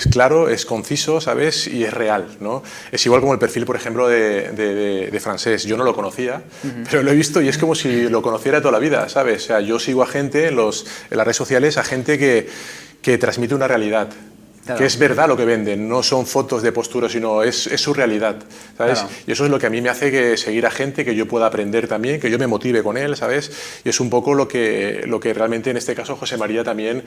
claro, es conciso, ¿sabes?, y es real, ¿no? Es igual como el perfil, por ejemplo, de Francesc. Yo no lo conocía, pero lo he visto y es como si lo conociera toda la vida, ¿sabes? O sea, yo sigo a gente en las redes sociales, a gente que transmite una realidad. Claro. Que es verdad lo que venden, no son fotos de postura, sino es su realidad, ¿sabes? Claro. Y eso es lo que a mí me hace seguir a gente, que yo pueda aprender también, que yo me motive con él, ¿sabes? Y es un poco lo que realmente en este caso José María también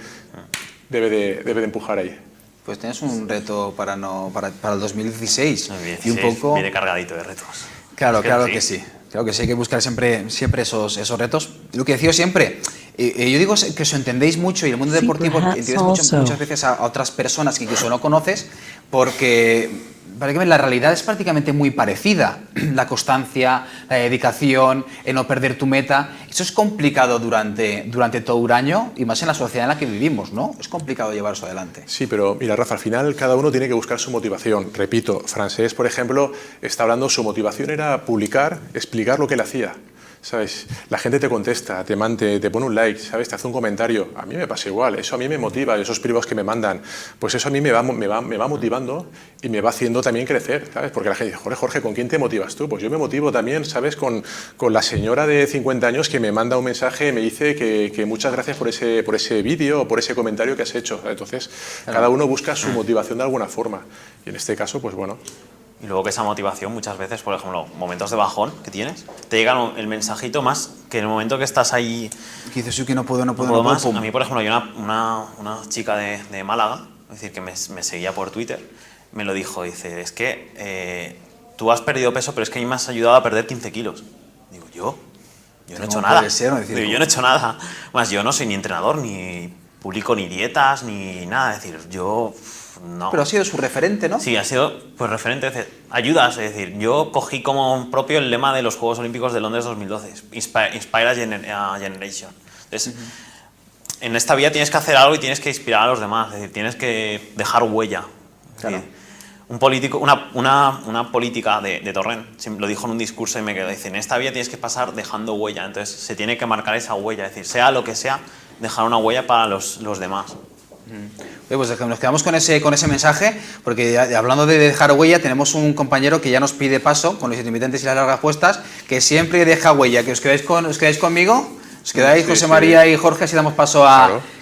debe de empujar ahí. Pues tienes un reto para el 2016. El 2016 y un poco viene cargadito de retos. Claro, claro que sí. Claro que sí, hay que buscar siempre esos retos. Lo que decía siempre, yo digo que os entendéis mucho y el mundo deportivo entiendes muchas veces a otras personas que incluso no conoces, porque la realidad es prácticamente muy parecida. La constancia, la dedicación, el no perder tu meta. Eso es complicado durante todo un año y más en la sociedad en la que vivimos, ¿no? Es complicado llevar eso adelante. Sí, pero mira, Rafa, al final cada uno tiene que buscar su motivación. Repito, Francesc, por ejemplo, está hablando, su motivación era publicar, explicar lo que él hacía. ¿Sabes? La gente te contesta, te pone un like, ¿sabes? Te hace un comentario. A mí me pasa igual, eso a mí me motiva, esos privados que me mandan, pues eso a mí me va motivando y me va haciendo también crecer, ¿sabes? Porque la gente dice, Jorge, ¿con quién te motivas tú? Pues yo me motivo también, ¿sabes? Con la señora de 50 años que me manda un mensaje y me dice que muchas gracias por ese vídeo o por ese comentario que has hecho. Entonces, cada uno busca su motivación de alguna forma. Y en este caso, pues bueno. Y luego que esa motivación muchas veces, por ejemplo, momentos de bajón que tienes, te llega el mensajito más que en el momento que estás ahí... Que dices, que no puedo más. A mí, por ejemplo, hay una chica de Málaga, es decir, que me seguía por Twitter, me lo dijo, dice, es que tú has perdido peso, pero es que a mí me has ayudado a perder 15 kilos. Digo, ¿yo no he hecho nada. Digo, yo no he hecho nada. Más, yo no soy ni entrenador, ni publico ni dietas, ni nada. Es decir, yo... No. Pero ha sido su referente, ¿no? Sí, ha sido pues referente, ayudas, es decir, yo cogí como propio el lema de los Juegos Olímpicos de Londres 2012, Inspire a Generation. Entonces, en esta vida tienes que hacer algo y tienes que inspirar a los demás, es decir, tienes que dejar huella. Claro. Un político, una política de Torrent lo dijo en un discurso y me quedó, dice, en esta vida tienes que pasar dejando huella, entonces se tiene que marcar esa huella, es decir, sea lo que sea, dejar una huella para los demás. Pues nos quedamos con ese mensaje, porque hablando de dejar huella, tenemos un compañero que ya nos pide paso con los intermitentes y las largas puestas, que siempre deja huella. ¿Que os quedáis conmigo? ¿Os quedáis, José María y Jorge? Así damos paso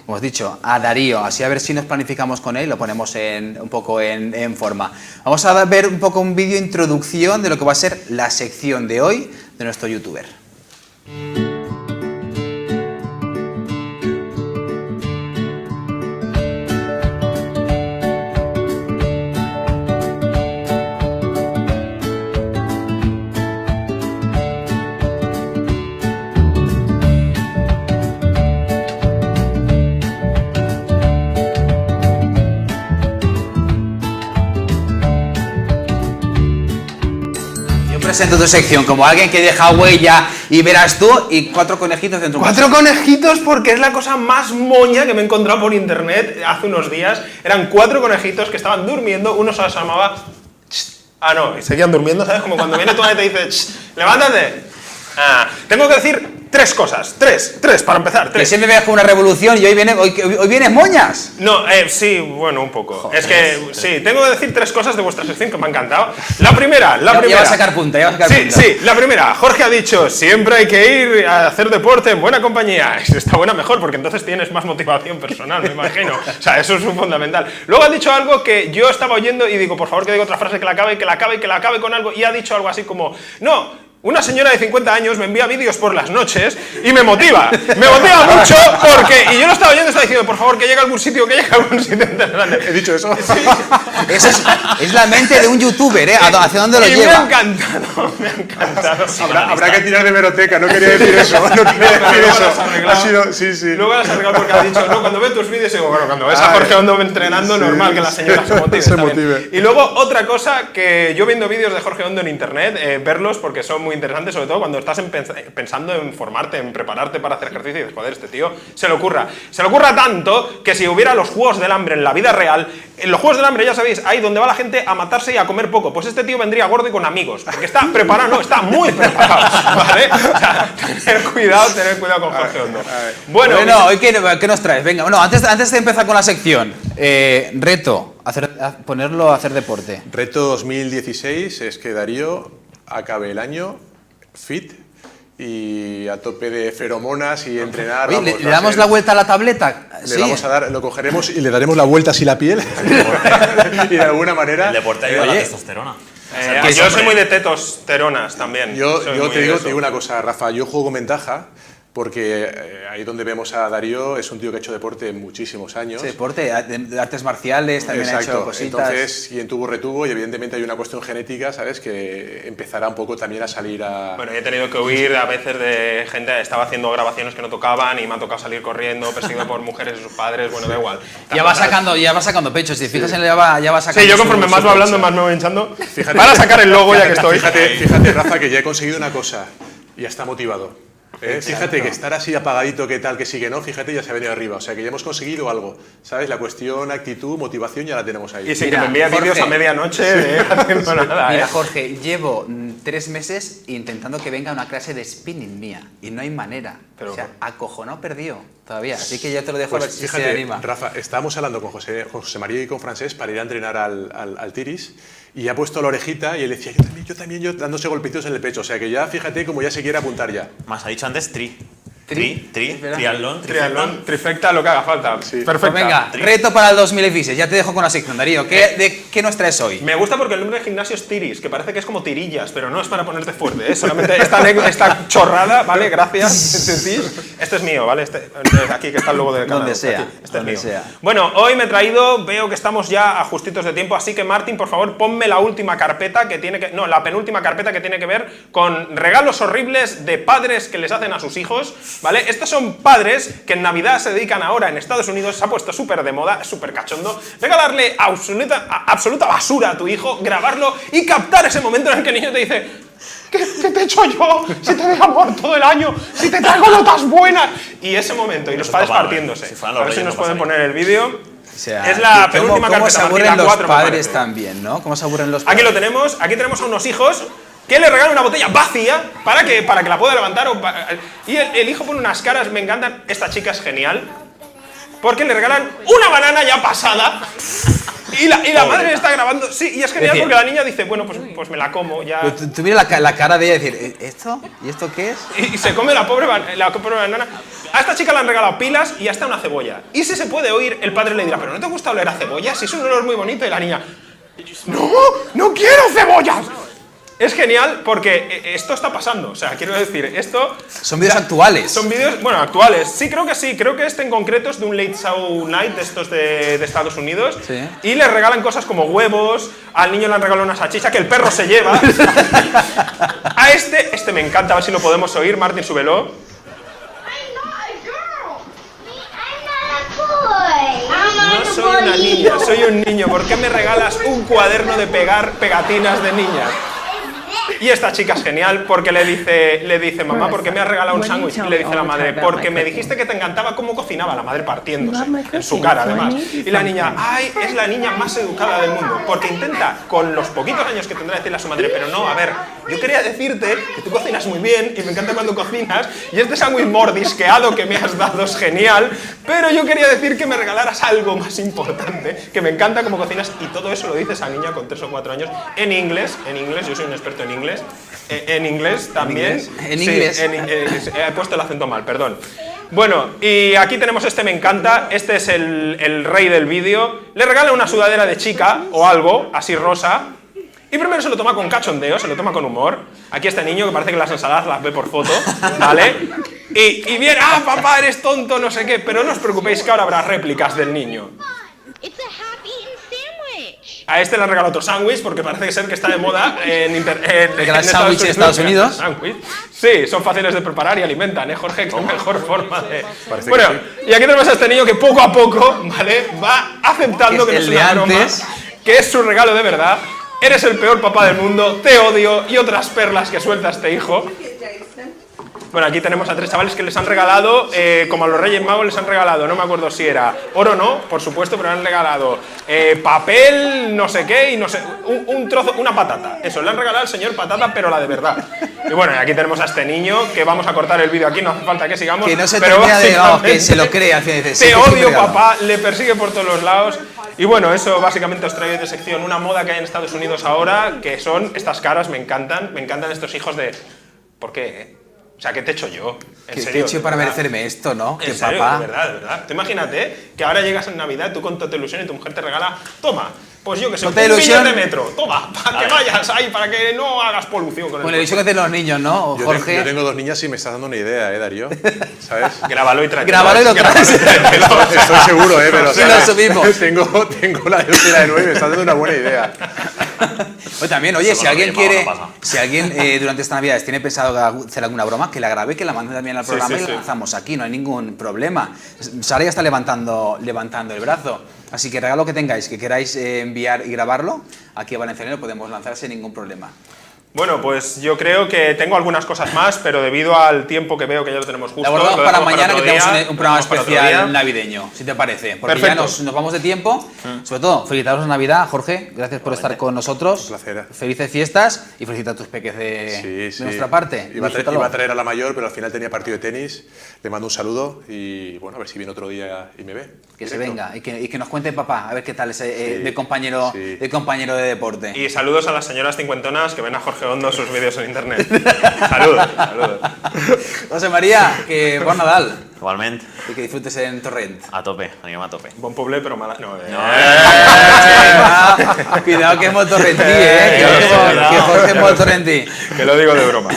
como os he dicho, a Darío. Así a ver si nos planificamos con él y lo ponemos un poco en forma. Vamos a ver un poco un vídeo introducción de lo que va a ser la sección de hoy de nuestro youtuber. Presento tu sección como alguien que deja huella y verás tú y 4 conejitos dentro de un 4 conejitos porque es la cosa más moña que me he encontrado por internet hace unos días. Eran 4 conejitos que estaban durmiendo, uno se llamaba... y seguían durmiendo, ¿sabes? Como cuando viene tu madre y te dice, levántate. Tengo que decir 3 cosas, 3 para empezar, 3. Que siempre veas con una revolución y hoy viene moñas. No, sí, bueno, un poco. Joder, es que, sí, tengo que decir 3 cosas de vuestra sección que me han encantado. La primera. Ya va a sacar punta, Sí, la primera. Jorge ha dicho, siempre hay que ir a hacer deporte en buena compañía. Y si está buena, mejor, porque entonces tienes más motivación personal, me imagino. O sea, eso es fundamental. Luego ha dicho algo que yo estaba oyendo y digo, por favor, que diga otra frase que la acabe con algo. Y ha dicho algo así como, no, una señora de 50 años me envía vídeos por las noches y me motiva mucho porque, y yo lo estaba oyendo y estaba diciendo, por favor, que llegue a algún sitio interesante. ¿He dicho eso? Sí. Eso es la mente de un youtuber, ¿eh? ¿Hacia dónde lo lleva? Me ha encantado. Habrá que tirar de hemeroteca, no quería decir eso. Ha sido, sí. Luego has arreglado porque has dicho, no, cuando veo tus vídeos, digo, bueno, cuando ves a Jorge Hondo entrenando, normal que la señora se motive. Y luego, otra cosa que yo viendo vídeos de Jorge Hondo en internet, verlos porque son muy interesantes, sobre todo cuando estás pensando en formarte, en prepararte para hacer ejercicio y dices, joder, este tío se le ocurra tanto que si hubiera los Juegos del Hambre en la vida real, en los Juegos del Hambre, ya sabéis, ahí donde va la gente a matarse y a comer poco, pues este tío vendría gordo y con amigos, porque está preparado, no, está muy preparado, ¿vale? O sea, tener cuidado con Jorge Hondo. Bueno, hoy ¿qué nos traes? Venga, bueno, antes de empezar con la sección, reto, ponerlo a hacer deporte. Reto 2016 es que Darío acabe el año fit y a tope de feromonas y entrenar. Oye, ¿le damos la vuelta a la tableta? Vamos a dar, lo cogeremos y le daremos la vuelta así la piel y de alguna manera... El deporte ayuda a la testosterona. Yo soy muy de testosteronas también. Yo te digo una cosa, Rafa, yo juego con ventaja porque ahí donde vemos a Darío es un tío que ha hecho deporte muchísimos años. Sí, deporte, de artes marciales, también ha hecho cositas. Entonces, quien tuvo retuvo y evidentemente hay una cuestión genética, ¿sabes? Que empezará un poco también a salir a... Bueno, yo he tenido que huir a veces de gente, estaba haciendo grabaciones que no tocaban y me ha tocado salir corriendo, perseguido por mujeres y sus padres, bueno, da igual. Ya va sacando pecho, si fijas en ya va sacando. Sí, yo conforme más va hablando, más me voy hinchando. Para sacar el logo ya que estoy. Fíjate, Rafa, que ya he conseguido una cosa y ya está motivado. Fíjate que estar así apagadito, que tal, que sí, que no, fíjate, ya se ha venido arriba. O sea, que ya hemos conseguido algo, ¿sabes? La cuestión, actitud, motivación, ya la tenemos ahí. Y sí, que me envía vídeos a medianoche haciendo nada. Mira, Jorge, llevo 3 meses intentando que venga una clase de spinning mía y no hay manera. O sea, acojonado perdido todavía. Así que ya te lo dejo pues a ver si fíjate, se anima. Rafa, estábamos hablando con José María y con Francés para ir a entrenar al Tiris y ha puesto la orejita y él decía, yo también, dándose golpecitos en el pecho. O sea, que ya fíjate cómo ya se quiere apuntar ya. Más ha dicho antes triatlón, trifecta, lo que haga falta. Sí. Perfecto. Pues venga, reto para el 2016. Ya te dejo con la sección, Darío. ¿Qué nos traes hoy? Me gusta porque el nombre de gimnasio es Tiris, que parece que es como tirillas, pero no es para ponerte fuerte, ¿eh? Solamente esta chorrada, ¿vale? Gracias. Este es mío, ¿vale? Aquí que está el logo del canal. Donde sea. Aquí, este es mío. Bueno, hoy me he traído, veo que estamos ya a justitos de tiempo, así que Martín, por favor, ponme la última carpeta que tiene que... No, la penúltima carpeta que tiene que ver con regalos horribles de padres que les hacen a sus hijos, ¿vale? Estos son padres que en Navidad se dedican ahora en Estados Unidos, se ha puesto súper de moda, súper cachondo, regalarle absoluta basura a tu hijo, grabarlo y captar ese momento en el que el niño te dice: ¿Qué te he hecho yo? Si te doy amor todo el año, si te traigo notas buenas. Y ese momento, y los padres partiéndose. A ver si nos pueden poner el vídeo. O sea, es la penúltima carpeta. ¿Cómo se aburren los padres también, no? ¿Cómo se aburren los padres? Aquí lo tenemos, aquí tenemos a unos hijos que le regalan una botella vacía para que la pueda levantar. Y el hijo pone unas caras, me encantan. Esta chica es genial, porque le regalan una banana ya pasada. Y la madre está grabando, sí, y es genial porque la niña dice, bueno, pues me la como, ya... Tú mira la cara de ella y decir, ¿esto? ¿Y esto qué es? Y se come la pobre banana. A esta chica le han regalado pilas y hasta una cebolla. Y si se puede oír, el padre le dirá, ¿pero no te gusta oler a cebolla? Si es un olor muy bonito. Y la niña, ¡no quiero cebollas! Es genial porque esto está pasando, o sea, quiero decir, esto... Son vídeos actuales. Son vídeos, bueno, actuales. Sí, creo que este en concreto es de un Late Show Night de estos de Estados Unidos. Sí. Y le regalan cosas como huevos, al niño le han regalado una salchicha que el perro se lleva. A este me encanta, a ver si lo podemos oír. Martín, súbelo. No soy una niña, soy un niño. ¿Por qué me regalas un cuaderno de pegar pegatinas de niñas? Y esta chica es genial porque le dice, mamá, ¿por qué me has regalado un sándwich? Y le dice la madre, porque me dijiste que te encantaba cómo cocinaba, la madre partiéndose, en su cara además. Y la niña, ay, es la niña más educada del mundo, porque intenta, con los poquitos años que tendrá, decirle a su madre, pero no, a ver, yo quería decirte que tú cocinas muy bien y me encanta cuando cocinas, y este sándwich mordisqueado que me has dado es genial, pero yo quería decir que me regalaras algo más importante, que me encanta cómo cocinas, y todo eso lo dice esa niña con 3 o 4 años, en inglés, yo soy un experto en inglés, en inglés también. ¿En inglés? He puesto el acento mal, perdón. Bueno, y aquí tenemos este me encanta, este es el rey del vídeo, le regala una sudadera de chica, o algo, así rosa, y primero se lo toma con cachondeo, se lo toma con humor. Aquí este niño que parece que las ensaladas las ve por foto, ¿vale? Y viene, ah, papá, eres tonto, no sé qué, pero no os preocupéis que ahora habrá réplicas del niño. A este le han regalado otro sándwich porque parece ser que está de moda en Estados Unidos. Sándwich. Sí, son fáciles de preparar y alimentan, ¿eh, Jorge? Qué mejor forma de... Parece Bueno, que sí. y aquí tenemos a este niño que poco a poco, ¿vale? Va aceptando que no es una broma, que es su regalo de verdad. Eres el peor papá del mundo, te odio, y otras perlas que suelta este hijo. Bueno, aquí tenemos a 3 chavales que les han regalado, como a los Reyes Magos les han regalado, no me acuerdo si era oro o no, por supuesto, pero le han regalado papel, no sé qué, y no sé, un trozo, una patata. Eso, le han regalado al señor patata, pero la de verdad. Y bueno, y aquí tenemos a este niño, que vamos a cortar el vídeo aquí, no hace falta que sigamos. Que no se pero termina de, que se lo cree al final. Te odio, papá, le persigue por todos los lados. Y bueno, eso básicamente os traigo de sección una moda que hay en Estados Unidos ahora, que son estas caras, me encantan estos hijos de... ¿Por qué? O sea, ¿qué te he hecho yo? ¿En ¿Qué serio? te he hecho para merecerme esto, no? ¿En Que serio? papá... De verdad. Tú imagínate que ahora llegas en Navidad, tú con toda tu ilusión y tu mujer te regala, toma, pues yo que sé, un billete de metro, toma, para que vayas ahí, para que no hagas polución con el Bueno, la ilusión que hacen los niños, ¿no? Jorge. Yo tengo 2 niñas y me estás dando una idea, Darío. ¿Sabes? Grábalo y tráetelo. Grábalo y lo traes. Estoy seguro, pero... Sí, lo subimos. Tengo la de 8 y la de 9, me estás dando una buena idea. O también, oye, Eso si alguien con los quiere, Reyes Magos no pasa. si alguien durante esta Navidad tiene pensado hacer alguna broma, que la grabe, que la mande también al programa y la lanzamos aquí, no hay ningún problema. Sara ya está levantando el brazo, así que regalo que tengáis, que queráis enviar y grabarlo, aquí a Valenciano lo podemos lanzar sin ningún problema. Bueno, pues yo creo que tengo algunas cosas más, pero debido al tiempo que veo que ya lo tenemos justo... La guardamos lo para dejamos mañana, otro que tenemos día, un programa lo dejamos para otro especial día. navideño, si te parece. Porque Perfecto. ya nos vamos de tiempo. Sobre todo, felicitaros Navidad, Jorge. Gracias por estar con nosotros. Un placer. Felices fiestas y felicita a tus peques de nuestra parte. Iba Disfrútalo. a traer a la mayor, pero al final tenía partido de tenis. Le mando un saludo y bueno, a ver si viene otro día y me ve. Que se Directo. venga y que nos cuente papá, a ver qué tal ese de compañero de deporte. Y saludos a las señoras cincuentonas que ven a Jorge Hondo sus vídeos en internet. Saludos. José María, que bon Nadal. Igualmente. Y que disfrutes en Torrent. A tope, anima a tope. Bon poble, pero mala... No, Cuidado que es molt torrentí, que Jorge es molt torrentí. Que lo digo de broma.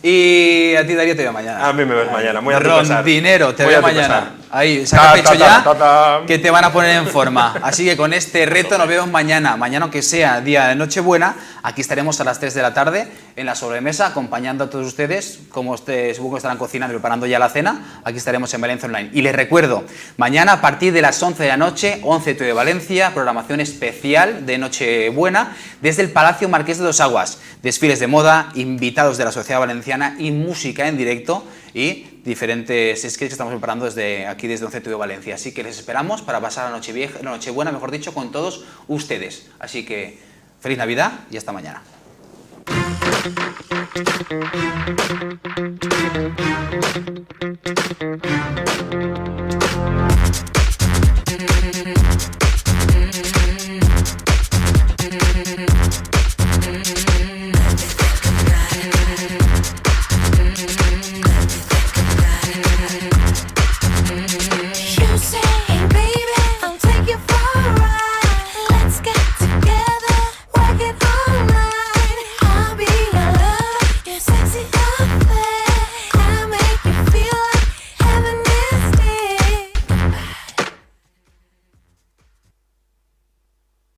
Y a ti, Darío, te veo mañana. A mí me ves mañana, muy a tu pesar. Rondinero, te Muy veo a tu mañana. pesar. Ahí, saca pecho ya, ta. que te van a poner en forma. Así que con este reto nos vemos mañana. Mañana, aunque sea día de Nochebuena, aquí estaremos a las 3 de la tarde en la sobremesa, acompañando a todos ustedes, como supongo que estarán cocinando y preparando ya la cena. Aquí estaremos en Valencia Online. Y les recuerdo, mañana a partir de las 11 de la noche, 11 de Valencia, programación especial de Nochebuena desde el Palacio Marqués de Dos Aguas. Desfiles de moda, invitados de la sociedad valenciana y música en directo y diferentes sketches que estamos preparando desde aquí, desde 11 de Valencia. Así que les esperamos para pasar la Nochebuena, mejor dicho, con todos ustedes. Así que feliz Navidad y hasta mañana.